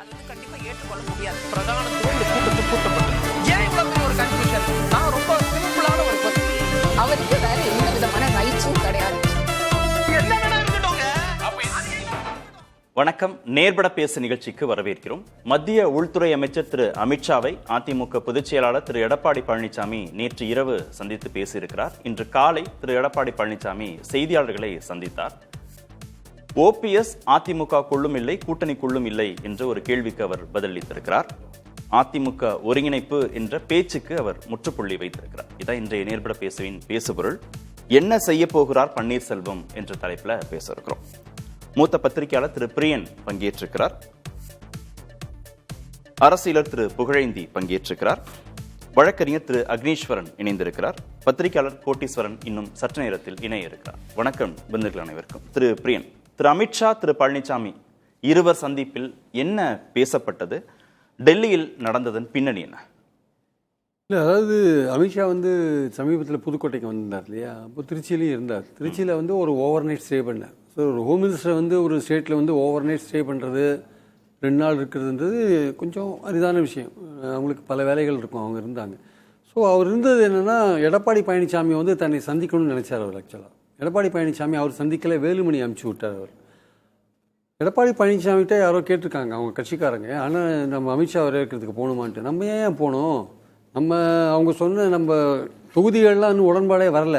கண்டிப்பா ஏற்றுக்கொள்ள முடியாது. பிரதானத்துவம் இந்த கூட்டத்தில் கூட்டப்பட்டது. ஏன் இவ்வளவு பெரிய ஒரு கன்ஃபியூஷன்? நான் ரொம்ப சிம்பிளான ஒரு பர்சன். அவருக்கு வேற எந்த விதமான ரைட்ஸும் கிடையாது. என்ன வேணா இருக்கட்டும்ங்க. வணக்கம். நேர்பட பேசு நிகழ்ச்சிக்கு வரவேற்கிறோம். மத்திய உள்துறை அமைச்சர் திரு அமித்ஷாவை அதிமுக பொதுச் செயலாளர் திரு எடப்பாடி பழனிசாமி நேற்று இரவு சந்தித்து பேசியிருக்கிறார். இன்று காலை திரு எடப்பாடி பழனிசாமி செய்தியாளர்களை சந்தித்தார். ஓபிஎஸ் அதிமுக குள்ளும் இல்லை, கூட்டணி குள்ளும் இல்லை என்ற ஒரு கேள்விக்கு அவர் பதிலளித்திருக்கிறார். அதிமுக ஒருங்கிணைப்பு என்ற பேச்சுக்கு அவர் முற்றுப்புள்ளி வைத்திருக்கிறார். இதான் இன்றைய நேர்பட பேசுவின் பேசுபொருள். என்ன செய்ய போகிறார் பன்னீர்செல்வம் என்ற தலைப்பில் பேச இருக்கிறோம். மூத்த பத்திரிகையாளர் திரு பிரியன் பங்கேற்றிருக்கிறார். அரசியலர் திரு புகழேந்தி பங்கேற்றிருக்கிறார். வழக்கறிஞர் திரு அக்னீஸ்வரன் இணைந்திருக்கிறார். பத்திரிகையாளர் கோட்டீஸ்வரன் இன்னும் சற்று நேரத்தில் இணைய இருக்கிறார். வணக்கம் விருந்துகள் அனைவருக்கும். திரு பிரியன், திரு அமித்ஷா, திரு பழனிசாமி இருவர் சந்திப்பில் என்ன பேசப்பட்டது? டெல்லியில் நடந்ததன் பின்னணி என்ன? இல்லை, அதாவது அமித்ஷா சமீபத்தில் புதுக்கோட்டைக்கு வந்திருந்தார் இல்லையா? அப்போ திருச்சியிலையும் இருந்தார். திருச்சியில் ஒரு ஓவர் நைட் ஸ்டே பண்ணார். ஸோ ஒரு ஹோம் மினிஸ்டர் ஒரு ஸ்டேட்டில் ஓவர் நைட் ஸ்டே பண்ணுறது, 2 நாள் இருக்கிறதுன்றது கொஞ்சம் அரிதான விஷயம். அவங்களுக்கு பல வேலைகள் இருக்கும். அவங்க இருந்தாங்க. ஸோ அவர் இருந்தது என்னென்னா, எடப்பாடி பழனிசாமி தன்னை சந்திக்கணும்னு நினச்சார் அவர். ஆக்சுவலாக எடப்பாடி பழனிசாமி அவர் சந்திக்கல, வேலுமணி அனுப்பிச்சி விட்டார் அவர். எடப்பாடி பழனிசாமிகிட்ட யாரோ கேட்டிருக்காங்க அவங்க கட்சிக்காரங்க, ஆனால் நம்ம அமித்ஷா வரவேற்கிறதுக்கு போகணுமான்ட்டு. நம்ம ஏன் போகணும்? அவங்க சொன்ன நம்ம தொகுதிகள்லாம் இன்னும் உடன்பாடே வரல.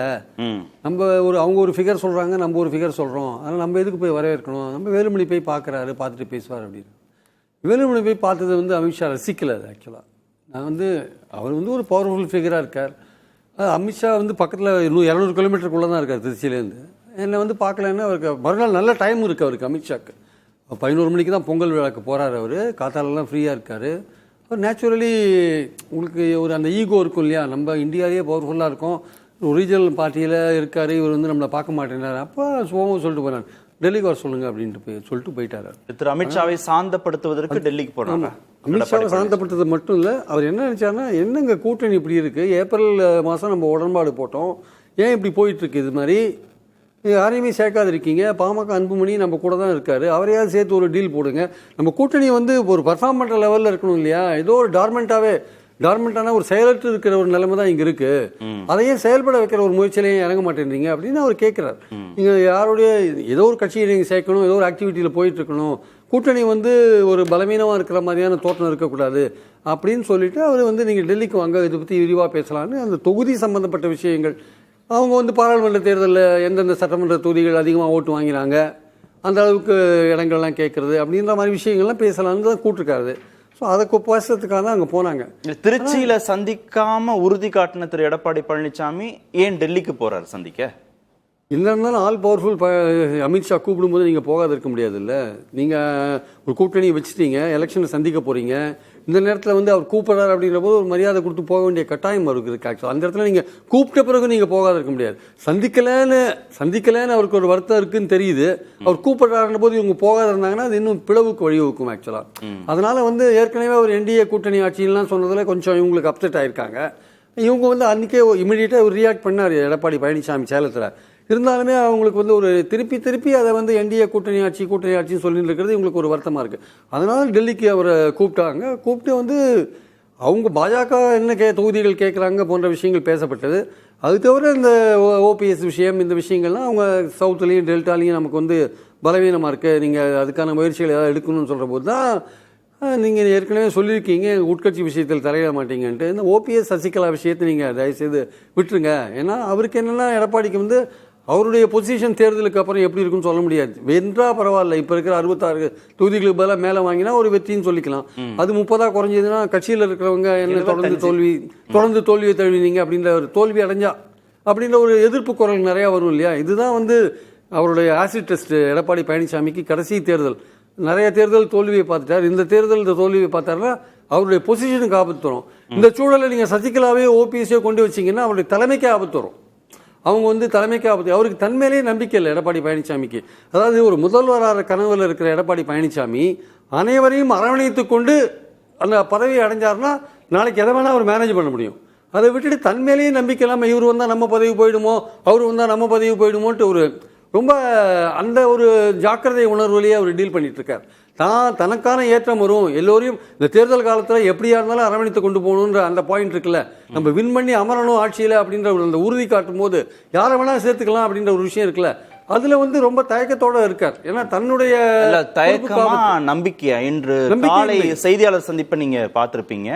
நம்ம அவங்க ஒரு ஃபிகர் சொல்கிறாங்க, நம்ம ஒரு ஃபிகர் சொல்கிறோம். அதனால் நம்ம எதுக்கு போய் வரவேற்கணும்? நம்ம வேலுமணி போய் பார்க்குறாரு, பார்த்துட்டு பேசுவார் அப்படின்னு. வேலுமணி போய் பார்த்தது அமித்ஷா ரசிக்கலை. அது ஆக்சுவலாக நான் அவர் ஒரு பவர்ஃபுல் ஃபிகராக இருக்கார். அமித்ஷா பக்கத்தில் 200 கிலோமீட்டருக்குள்ளே தான் இருக்கார் திருச்சியிலேருந்து. என்னை பார்க்கலன்னா அவருக்கு மறுநாள் நல்ல டைம் இருக்குது அவருக்கு. அமித்ஷாக்கு 11 மணிக்கு தான் பொங்கல் விழாக்கு போகிறார். அவர் காத்தாலெல்லாம் ஃப்ரீயாக இருக்கார். அவர் நேச்சுரலி உங்களுக்கு அந்த ஈகோ இருக்கும் இல்லையா? நம்ம இந்தியாவிலேயே பவர்ஃபுல்லாக இருக்கும், ஒரிஜினல் பார்ட்டியில் இருக்கார், இவர் நம்மளை பார்க்க மாட்டேங்கிறார். அப்போ சோமம் சொல்லிட்டு போனார், டெல்லிக்கு வர சொல்லுங்க அப்படின்ட்டு சொல்லிட்டு போயிட்டார். திரு அமித்ஷாவை சாந்தப்படுத்துவதற்கு டெல்லிக்கு போனாங்க. அமித்ஷாவை சாந்தப்படுத்துறது மட்டும் இல்லை, அவர் என்ன நினைச்சாருன்னா, என்னங்க கூட்டணி இப்படி இருக்குது, ஏப்ரல் மாதம் நம்ம உடன்பாடு போட்டோம், ஏன் இப்படி போயிட்டுருக்கு? இது மாதிரி யாரையுமே சேர்க்காது இருக்கீங்க. பாமக அன்புமணி நம்ம கூட தான் இருக்காரு, அவரையாவது சேர்த்து ஒரு டீல் போடுங்க. நம்ம கூட்டணி ஒரு பர்ஃபார்ம் பண்ணுற லெவலில் இருக்கணும் இல்லையா? ஏதோ ஒரு டார்மெண்டான ஒரு செயலற்று இருக்கிற ஒரு நிலைமை தான் இங்கே இருக்கு. அதையும் செயல்பட வைக்கிற ஒரு முயற்சியிலையும் இறங்க மாட்டேன்றீங்க அப்படின்னு அவர் கேட்குறாரு. நீங்கள் யாருடைய ஏதோ ஒரு கட்சியை நீங்கள் சேர்க்கணும், ஏதோ ஒரு ஆக்டிவிட்டியில் போயிட்டு இருக்கணும், கூட்டணி ஒரு பலவீனமாக இருக்கிற மாதிரியான தோற்றம் இருக்கக்கூடாது அப்படின்னு சொல்லிட்டு அவர் நீங்கள் டெல்லிக்கு வாங்க, இதை பற்றி விரிவாக பேசலான்னு அந்த தொகுதி சம்மந்தப்பட்ட விஷயங்கள், அவங்க பாராளுமன்ற தேர்தலில் எந்தெந்த சட்டமன்ற தொகுதிகள் அதிகமாக ஓட்டு வாங்கினாங்க, அந்த அளவுக்கு இடங்கள்லாம் கேட்கறது அப்படின்ற மாதிரி விஷயங்கள்லாம் பேசலான்னு தான் கூட்டிருக்காரு. ஸோ அதை பேசுறதுக்காக தான் அங்கே போனாங்க. திருச்சியில் சந்திக்காம உறுதி காட்டின திரு எடப்பாடி பழனிசாமி ஏன் டெல்லிக்கு போறாரு சந்திக்க? இல்லை இருந்தாலும் ஆல் பவர்ஃபுல் அமித்ஷா கூப்பிடும்போது நீங்கள் போகாத இருக்க முடியாது இல்லை? நீங்கள் ஒரு கூட்டணியை வச்சுட்டீங்க, எலெக்ஷனை சந்திக்க போகிறீங்க. இந்த நேரத்தில் அவர் கூப்பிட்றாரு அப்படிங்கிற போது ஒரு மரியாதை கொடுத்து போக வேண்டிய கட்டாயம் அவருக்கு இருக்குது. ஆக்சுவலாக அந்த இடத்துல நீங்கள் கூப்பிட்ட பிறகு நீங்கள் போகாத இருக்க முடியாது. சந்திக்கலைன்னு அவருக்கு ஒரு வருத்தம் இருக்குன்னு தெரியுது. அவர் கூப்பிட்றாருன்ற போது இவங்க போகாத இருந்தாங்கன்னா அது இன்னும் பிளவுக்கு வழிவகுக்கும் ஆக்சுவலாக. அதனால் ஏற்கனவே ஒரு என்டிஏ கூட்டணி ஆட்சியெல்லாம் சொன்னதில் கொஞ்சம் இவங்களுக்கு அப்செட் ஆகிருக்காங்க. இவங்க அன்றைக்கே இமீடியட்டாக ஒரு ரியாக்ட் பண்ணார் எடப்பாடி பழனிசாமி சேலத்தில். இருந்தாலுமே அவங்களுக்கு ஒரு திருப்பி அதை என்டிஏ கூட்டணி ஆட்சின்னு சொல்லிட்டு இருக்கிறது இவங்களுக்கு ஒரு வருத்தமாக இருக்குது. அதனால் டெல்லிக்கு அவரை கூப்பிட்டாங்க. கூப்பிட்டு அவங்க பாஜக என்ன தொகுதிகள் கேட்குறாங்க போன்ற விஷயங்கள் பேசப்பட்டது. அது தவிர இந்த ஓபிஎஸ் விஷயம், இந்த விஷயங்கள்லாம் அவங்க சவுத்துலேயும் டெல்டாலையும் நமக்கு பலவீனமாக இருக்குது, நீங்கள் அதுக்கான முயற்சிகள் ஏதாவது எடுக்கணும்னு சொல்கிற போது தான் நீங்கள் ஏற்கனவே சொல்லியிருக்கீங்க உட்கட்சி விஷயத்தில் தலையிட மாட்டீங்கன்ட்டு. இந்த ஓபிஎஸ் சசிகலா விஷயத்தை நீங்கள் தயவுசெய்து விட்டுருங்க. ஏன்னா அவருக்கு என்னென்னா, எடப்பாடிக்கு அவருடைய பொசிஷன் தேர்தலுக்கு அப்புறம் எப்படி இருக்குன்னு சொல்ல முடியாது. வென்றா பரவாயில்ல, இப்போ இருக்கிற 66 தொகுதிகளுக்கு பதிலாக மேலே வாங்கினா ஒரு வெற்றின்னு சொல்லிக்கலாம். அது 30 குறைஞ்சதுன்னா கட்சியில் இருக்கிறவங்க என்ன தொடர்ந்து தோல்வியை தழுவினீங்க அப்படின்ற ஒரு தோல்வி அடைஞ்சா அப்படின்ற ஒரு எதிர்ப்பு குரல் நிறையா வரும் இல்லையா? இதுதான் அவருடைய ஆசிட் டெஸ்ட் எடப்பாடி பழனிசாமிக்கு. கடைசி தேர்தல் நிறைய தேர்தல் தோல்வியை பார்த்துட்டார். இந்த தேர்தல் தோல்வியை பார்த்தாருன்னா அவருடைய பொசிஷனுக்கு ஆபத்து வரும். இந்த சூழலை நீங்கள் சசிகலாவே ஓபிஎஸ்ஸையோ கொண்டு வச்சிங்கன்னா அவருடைய தலைமைக்கே ஆபத்து வரும். அவங்க தலைமைக்கு ஆபத்து. அவருக்கு தன்மையிலே நம்பிக்கை இல்லை எடப்பாடி பழனிசாமிக்கு. அதாவது ஒரு முதல்வராக கனவில் இருக்கிற எடப்பாடி பழனிசாமி அனைவரையும் அரவணைத்து கொண்டு அந்த பதவியை அடைஞ்சார்னா நாளைக்கு எதை வேணால் அவர் மேனேஜ் பண்ண முடியும். அதை விட்டுட்டு தன்மையிலேயே நம்பிக்கை இல்லாமல் இவர் வந்தால் நம்ம பதவி போயிடுமோ, அவர் வந்தால் நம்ம பதவி போயிடுமோன்ட்டு ரொம்ப அந்த ஒரு ஜாக்கிரதை உணர்வுலேயே அவர் டீல் பண்ணிட்டு இருக்கார். தனக்கான ஏற்றம் வரும், எல்லோரையும் இந்த தேர்தல் காலத்தில் எப்படியா இருந்தாலும் அரவணைத்து கொண்டு போகணுன்ற அந்த பாயிண்ட் இருக்குல்ல, நம்ம வின் பண்ணி அமரணும் ஆட்சியில் அப்படின்ற அந்த உறுதி காட்டும் போது யாரை வேணாலும் சேர்த்துக்கலாம் அப்படின்ற ஒரு விஷயம் இருக்குல்ல, அதுல ரொம்ப தயக்கத்தோட இருக்கார். ஏன்னா தன்னுடைய தயக்கமா நம்பிக்கையா? இன்று காலை செய்தியாளர் சந்திப்பை நீங்க பார்த்திருப்பீங்க.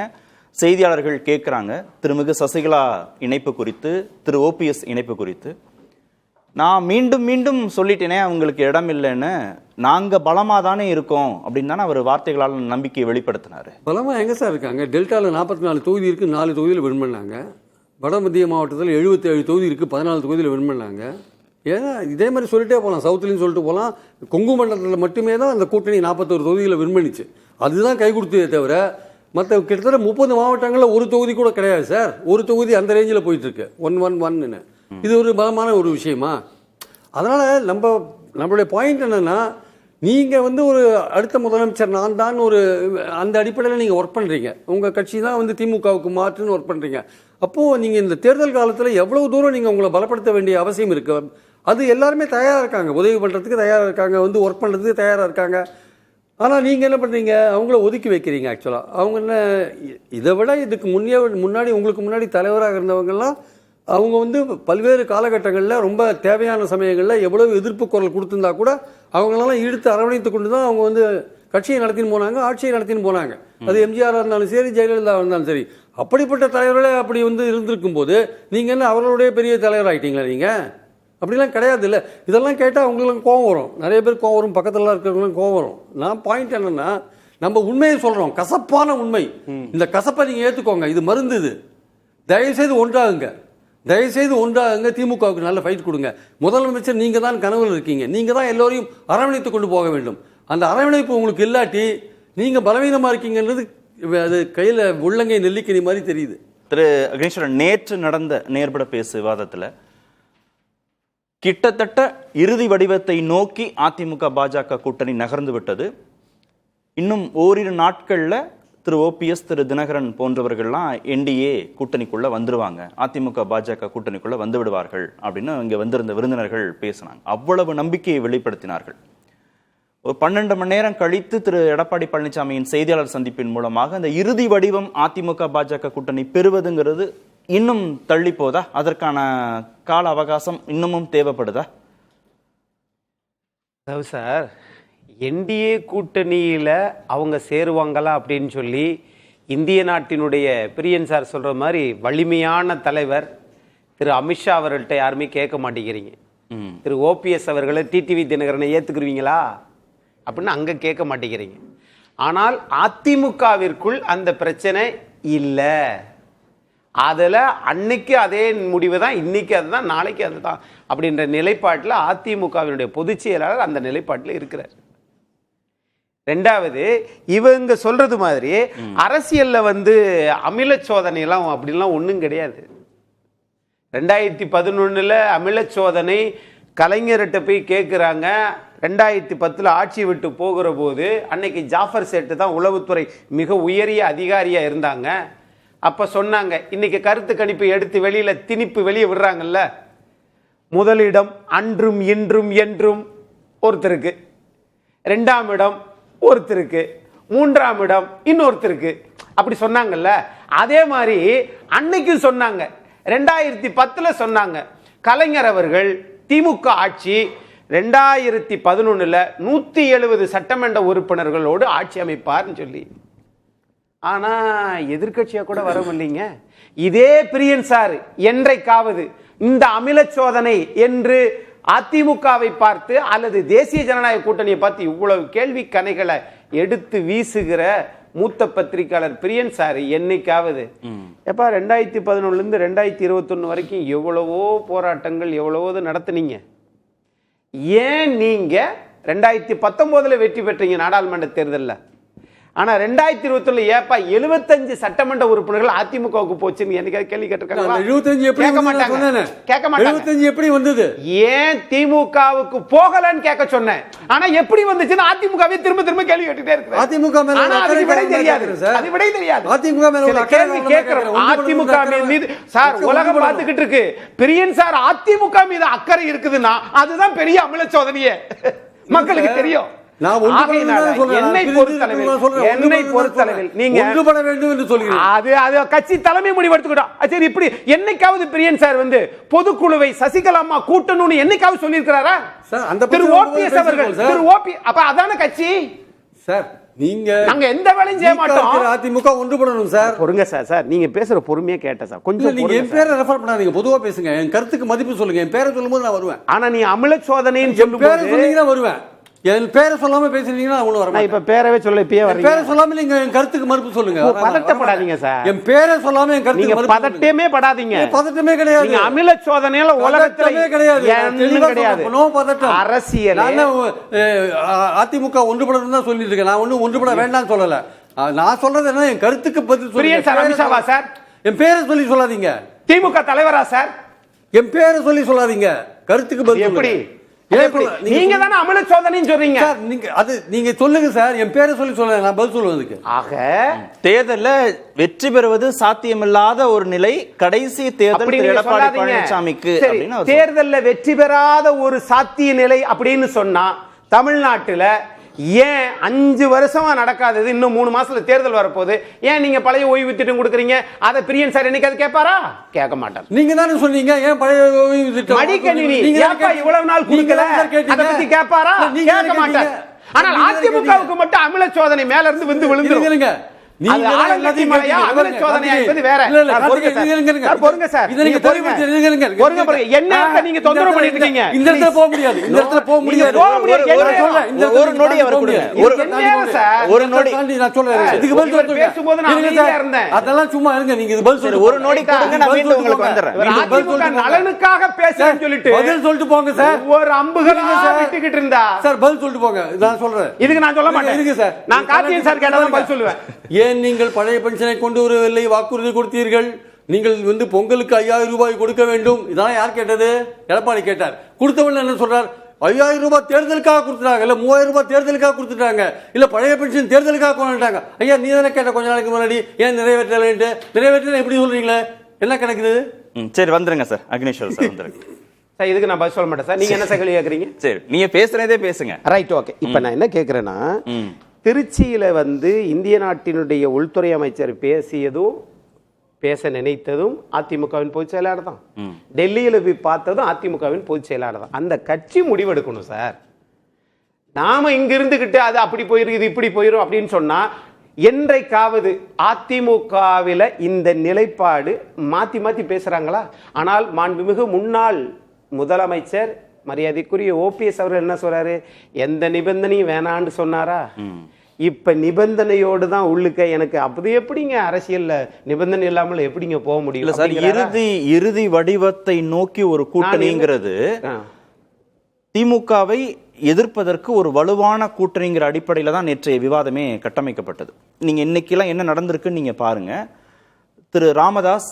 செய்தியாளர்கள் கேட்கிறாங்க திருமிகு சசிகலா இணைப்பு குறித்து, திரு ஓபிஎஸ் இணைப்பு குறித்து. நான் மீண்டும் மீண்டும் சொல்லிட்டேனே அவங்களுக்கு இடம் இல்லைன்னு, நாங்க பலமா தானே இருக்கோம் அப்படின்னு தானே அவர் வார்த்தைகளால் நம்பிக்கையை வெளிப்படுத்தினாரு. பலமா எங்க சார் இருக்காங்க? டெல்டாவில் 44 தொகுதி இருக்கு, 4 தொகுதியில் வின் பண்ணாங்க. வட மத்திய மாவட்டத்தில் 77 தொகுதி இருக்கு, 14 தொகுதியில் வின் பண்ணாங்க. ஏன்னா இதே மாதிரி சொல்லிட்டே போகலாம், சவுத்துலையும் சொல்லிட்டு போகலாம். கொங்கு மண்டலத்தில் மட்டுமே தான் அந்த கூட்டணி 41 தொகுதியில் வின் பண்ணிச்சு. அதுதான் கை கொடுத்ததே தவிர மற்ற கிட்டத்தட்ட 30 மாவட்டங்களில் ஒரு தொகுதி கூட கிடையாது சார். ஒரு தொகுதி அந்த ரேஞ்சில் போயிட்டு இருக்கு, 111. இது ஒரு பலமான ஒரு விஷயமா? அதனால நம்மளுடைய பாயிண்ட் என்னன்னா, நீங்க ஒரு அடுத்த முதலமைச்சர் நான் தான் ஒரு அந்த அடிப்படையில் நீங்க ஒர்க் பண்றீங்க. உங்க கட்சி தான் திமுகவுக்கு மாற்றுன்னு ஒர்க் பண்றீங்க. அப்போ நீங்க இந்த தேர்தல் காலத்தில் எவ்வளவு தூரம் நீங்க உங்களை பலப்படுத்த வேண்டிய அவசியம் இருக்கு. அது எல்லாருமே தயாரா இருக்காங்க, உதவி பண்றதுக்கு தயாரா இருக்காங்க, ஒர்க் பண்றதுக்கு தயாரா இருக்காங்க. ஆனால் நீங்கள் என்ன பண்ணுறீங்க? அவங்கள ஒதுக்கி வைக்கிறீங்க. ஆக்சுவலாக அவங்க என்ன, இதை விட இதுக்கு முன்னாடி உங்களுக்கு முன்னாடி தலைவராக இருந்தவங்கெல்லாம் அவங்க பல்வேறு காலகட்டங்களில் ரொம்ப தேவையான சமயங்களில் எவ்வளவு எதிர்ப்பு குரல் கொடுத்துருந்தா கூட அவங்களெல்லாம் இழுத்து அரவணைத்து கொண்டு தான் அவங்க கட்சியை நடத்தின்னு போனாங்க, ஆட்சியை நடத்தின்னு போனாங்க. அது எம்ஜிஆராக இருந்தாலும் சரி, ஜெயலலிதா இருந்தாலும் சரி. அப்படிப்பட்ட தலைவர்களே அப்படி இருந்திருக்கும் போது நீங்கள் என்ன அவர்களுடைய பெரிய தலைவர் ஆகிட்டீங்களா? நீங்கள் அப்படிலாம் கிடையாது இல்லை. இதெல்லாம் கேட்டால் அவங்களுக்கு கோவம் வரும், நிறைய பேர் கோவம் வரும், பக்கத்தில் இருக்கிறவங்களும் கோவம் வரும். நான் பாயிண்ட் என்னன்னா, நம்ம உண்மையை சொல்கிறோம், கசப்பான உண்மை. இந்த கசப்பை நீங்கள் ஏற்றுக்கோங்க, இது மருந்து. இது தயவுசெய்து ஒன்றாகுங்க, தயவுசெய்து ஒன்றாகுங்க. திமுகவுக்கு நல்ல ஃபைட் கொடுங்க. முதலமைச்சர் நீங்கள் தான் கனவுல இருக்கீங்க, நீங்கள் தான் எல்லோரையும் அரவணைத்து கொண்டு போக வேண்டும். அந்த அரவணைப்பு உங்களுக்கு இல்லாட்டி நீங்கள் பலவீனமாக இருக்கீங்கன்றது அது கையில் உள்ளங்கை நெல்லிக்கனி மாதிரி தெரியுது. திரு அக்னீஸ்வரன், நேற்று நடந்த நேர்பட பேசு விவாதத்தில் கிட்டத்தட்ட இறுதி வடிவத்தை நோக்கி அதிமுக பாஜக கூட்டணி நகர்ந்து விட்டது. இன்னும் ஓரிரு நாட்கள்ல திரு ஓபிஎஸ், திரு தினகரன் போன்றவர்கள்லாம் என்டிஏ கூட்டணிக்குள்ள வந்துருவாங்க, அதிமுக பாஜக கூட்டணிக்குள்ள வந்து விடுவார்கள் அப்படின்னு இங்க வந்திருந்த விருந்தினர்கள் பேசினாங்க. அவ்வளவு நம்பிக்கையை வெளிப்படுத்தினார்கள். ஒரு 12 மணி நேரம் கழித்து திரு எடப்பாடி பழனிசாமியின் செய்தியாளர் சந்திப்பின் மூலமாக அந்த இறுதி வடிவம் அதிமுக பாஜக கூட்டணி பெறுவதுங்கிறது இன்னும் தள்ளி போதா? அதற்கான கால அவகாசம் இன்னமும் தேவைப்படுதா? சார், என்டிஏ கூட்டணியில் அவங்க சேருவாங்களா அப்படின்னு சொல்லி இந்திய நாட்டினுடைய பிரியன் சார் சொல்கிற மாதிரி வலிமையான தலைவர் திரு அமித்ஷா அவர்கள்ட்ட யாருமே கேட்க மாட்டேங்கிறீங்க. திரு ஓபிஎஸ் அவர்களை டிடிவி தினகரனை ஏற்றுக்குருவீங்களா அப்படின்னு அங்கே கேட்க மாட்டேங்கிறீங்க. ஆனால் அதிமுகவிற்குள் அந்த பிரச்சனை இல்லை. அதில் அன்னைக்கு அதே முடிவு தான், இன்னைக்கு அதுதான், நாளைக்கு அதுதான் அப்படின்ற நிலைப்பாட்டில் அதிமுகவினுடைய பொதுச் செயலாளர் அந்த நிலைப்பாட்டில் இருக்கிறார். ரெண்டாவது, இவங்க சொல்றது மாதிரி அரசியல்ல அமில சோதனை எல்லாம் அப்படிலாம் ஒன்றும் கிடையாது. 2011 அமில சோதனை கலைஞர்கிட்ட போய் கேட்குறாங்க. 2010 ஆட்சி விட்டு போகிற போது அன்னைக்கு ஜாஃபர் சேட்டு தான் உளவுத்துறை மிக உயரிய அதிகாரியா இருந்தாங்க. அப்ப சொன்னாங்க, இன்னைக்கு கருத்து கணிப்பு எடுத்து வெளியில திணிப்பு வெளியே விடுறாங்கல்ல, முதலிடம் அன்றும் இன்றும் என்றும் ஒருத்தருக்கு, 2ஆம் இடம் ஒருத்தருக்கு, 3ஆம் இடம் இன்னொருத்தருக்கு, அப்படி சொன்னாங்கல்ல. அதே மாதிரி அன்னைக்கும் சொன்னாங்க, 2010 சொன்னாங்க, கலைஞர் அவர்கள் திமுக ஆட்சி 2011 170 சட்டமன்ற உறுப்பினர்களோடு ஆட்சி அமைப்பார்னு சொல்லி. ஆனா எதிர்கட்சியா கூட வரவில்லைங்க. இதே பிரியன் சார் என்றைக்காவது இந்த அமில சோதனை என்று அதிமுகவை பார்த்து அல்லது தேசிய ஜனநாயக கூட்டணியை பார்த்து இவ்வளவு கேள்வி கணைகளை எடுத்து வீசுகிற மூத்த பத்திரிகையாளர் பிரியன் சார் என்னைக்காவது எப்ப 2011 2021 வரைக்கும் எவ்வளவோ போராட்டங்கள் எவ்வளவோ நடத்துனீங்க? ஏன் நீங்க 2019 வெற்றி பெற்றீங்க நாடாளுமன்ற தேர்தலில்? ஆனா 2021 ஏப்பா 75 சட்டமன்ற உறுப்பினர்கள் அதிமுகவுக்கு போச்சுன்னு என்னைக்காவது கேள்வி கேட்டிருக்காங்களா? 75 எப்படி கேட்க மாட்டாங்க. கேட்க மாட்டாங்க. 75 எப்படி வந்தது? ஏன் திமுகவுக்கு போகலன்னு கேட்க சொன்னேன். ஆனா எப்படி வந்துச்சுன்னு அதிமுகவே திரும்ப திரும்ப கேள்வி கேட்டுட்டே இருக்கு. அதிமுக மேல அது விடை தெரியாது. அது விடை தெரியாது. அதிமுக மேல ஒரு கேள்வி கேட்கிறோம். அதிமுக மீது சார் உலகம் பார்த்துக்கிட்டு இருக்கு. பிரியன் சார் அதிமுக மீது அக்கறை இருக்குதுன்னா அதுதான் பெரிய அமில சோதனையே மக்களுக்கு தெரியும். நான் என்னை பொறுத்தளவில் நீங்க ஒன்றுபட வேண்டும் என்று சொல்கிறேன். அது கட்சி தலைமை முடிவெடுத்துக்கிட்டோம். சரி, இப்படி என்னைக்காவது பிரியன் சார் வந்து பொதுக்குழுவை சசிகலா அம்மா கூட்டணும்னு என்னைக்காவது சொல்லியிருக்கிறாரா? திரு ஓபிஎஸ் அவர்கள், திரு ஓபி, அப்ப அதான கட்சி சார். நாங்க எந்த வேலையும் செய்ய மாட்டோம். அதிமுக ஒன்றுபடணும் சார். பொறுங்க சார், நீங்க பேசுற பொறுமையா கேட்ட சார். கொஞ்சம் நீங்க என் பேரை ரெஃபர் பண்ணாதீங்க, பொதுவா பேசுங்க. என் கருத்துக்கு மதிப்பு சொல்லுங்க. என் பேரை சொல்லும்போது நான் வருவேன். ஆனா நீ அமல சோதனைன்னு சொல்லும் பேரை சொன்னீங்கன்னா வருவேன். என் பேரை சொல்லாம பேசுறீங்கன்னா ஒண்ணு வரேன். இப்ப பேரவே சொல்ல இப்பயே வரீங்க. பேரை சொல்லாம நீங்க என் கருத்துக்கு மறுப்பு சொல்லுங்க. பதட்டப்படாதீங்க சார். என் பேரை சொல்லாம என் கருத்துக்கு மறுப்பு பதட்டமே படாதீங்க. பதட்டமே கிடையாது. நீங்க அமில சோதனையில உலகத்திலே கிடையாது. நோ பதட்டம். அரசியல் அதிமுக ஒன்றுபடணும் தான் சொல்லிட்டு இருக்கேன். நான் ஒன்றுபட வேண்டாம்னு சொல்லல. நான் சொல்றது என்ன, என் கருத்துக்கு பதில் சொல்லுங்க. Sir, அமித்ஷாவா sir? என் பேரை சொல்லி சொல்லாதீங்க. திமுக தலைவரா சார்? என் பேரை சொல்லி சொல்லாதீங்க. கருத்துக்கு பதில் எப்படி? நீங்க தானே அமல சோதனைன்னு சொல்றீங்க. நீங்க சொல்லுங்க சார். என் பேரை சொல்லி சொல்ல நான் பதில் சொல்லுவதுக்கு. ஆக தேர்தலில் வெற்றி பெறுவது சாத்தியமில்லாத ஒரு நிலை கடைசி தேர்தல் எடப்பாடி பழனிசாமிக்கு. தேர்தலில் வெற்றி பெறாத ஒரு சாத்திய நிலை அப்படின்னு சொன்னா தமிழ்நாட்டுல ஏன் 5 வருஷமா நடக்காதது இன்னும் 3 மாசத்துல தேர்தல் வரப்போகுது, ஏன் நீங்க பழைய ஓய்வு திட்டம் கொடுக்குறீங்க? அதை பிரியன் சார் என்னைக்கு அது கேட்பாரா? கேட்க மாட்டார். நீங்க தானே சொன்னீங்க ஏன் பழைய ஓய்வு திட்டம் மடிக்கணினி இவ்வளவு நாள் கொடுக்கல, அதை பத்தி கேட்பாரா? கேட்க மாட்டார். ஆனால் அதிமுகவுக்கு மட்டும் அமில சோதனை மேல இருந்து வந்து விழுந்துருங்க. நலனுக்காக பேசுறேன்னு சொல்லிட்டு பதில் சொல்லிட்டு போங்க சார். ஒரு அம்புகளா விட்டுக்கிட்டு இருந்தா சார் பதில் சொல்லிட்டு போங்க. நான் சொல்றேன். இதுக்கு நான் சொல்ல மாட்டேன் சார். நான் கார்த்தியன் சார் கேட்டாதான் பதில் சொல்லுவேன். ஏன் நீங்கள் பழைய பென்ஷனை கொண்டு வரவில்லை? வாக்குறுதி கொடுத்தீர்கள். நீங்கள் பொங்கலுக்கு 5000 ரூபாய் கொடுக்க வேண்டும். இதெல்லாம் யார் கேட்டது? எடப்பாடி கேட்டார். கொடுத்தவன் என்ன சொல்றார்? 5000 ரூபாய் தேர்தலுக்காக கொடுத்துட்டாங்க, இல்ல 3000 ரூபாய் தேர்தலுக்காக கொடுத்துட்டாங்க, இல்ல பழைய பென்ஷன் தேர்தலுக்காக கொண்டாங்க. ஐயா, நீ தானே கேட்ட கொஞ்ச நாளைக்கு முன்னாடி ஏன் நிறைவேற்றல எப்படி சொல்றீங்களே? என்ன கணக்குது? சரி, வந்துருங்க சார். அக்னேஸ்வர் சார் வந்துருங்க. இதுக்கு நான் பதில் சொல்ல மாட்டேன் சார். நீங்க என்ன சகலி கேக்குறீங்க? சரி, நீங்க பேசுறதே பேசுங்க. Right, okay. இப்ப நான் என்ன கேக்குறேன்னா, திருச்சியில இந்திய நாட்டினுடைய உள்துறை அமைச்சர் பேச நினைத்ததும் அதிமுகவின் பொதுச் செயலாளர் தான். டெல்லியில போய் பார்த்ததும் அதிமுகவின் பொதுச் செயலாளர் தான். அந்த கட்சி முடிவெடுக்கணும் சார். நாம இங்க இருந்துகிட்டு அது அப்படி போயிரு, இது இப்படி போயிரும் அப்படின்னு சொன்னா, என்றைக்காவது அதிமுகவில இந்த நிலைப்பாடு மாத்தி பேசுறாங்களா? ஆனால் மாண்புமிகு முன்னாள் முதலமைச்சர் மரியாதைக்குரிய ஓபிஎஸ் அவர்கள் என்ன சொல்றாரு? எந்த நிபந்தனையும் வேணான்னு சொன்னாரா? இப்ப நிபந்தனையோடு தான் உள்ளுக்க. எனக்கு அப்படி எப்படிங்க அரசியல்ல நிபந்தனை இல்லாமல் எப்படிங்க போக முடியல சார்? இறுதி வடிவத்தை நோக்கி ஒரு கூட்டணிங்கிறது திமுகவை எதிர்ப்பதற்கு ஒரு வலுவான கூட்டணிங்கிற அடிப்படையில தான் நேற்றைய விவாதமே கட்டமைக்கப்பட்டது. நீங்க இன்னைக்கெல்லாம் என்ன நடந்திருக்குன்னு நீங்க பாருங்க. திரு ராமதாஸ்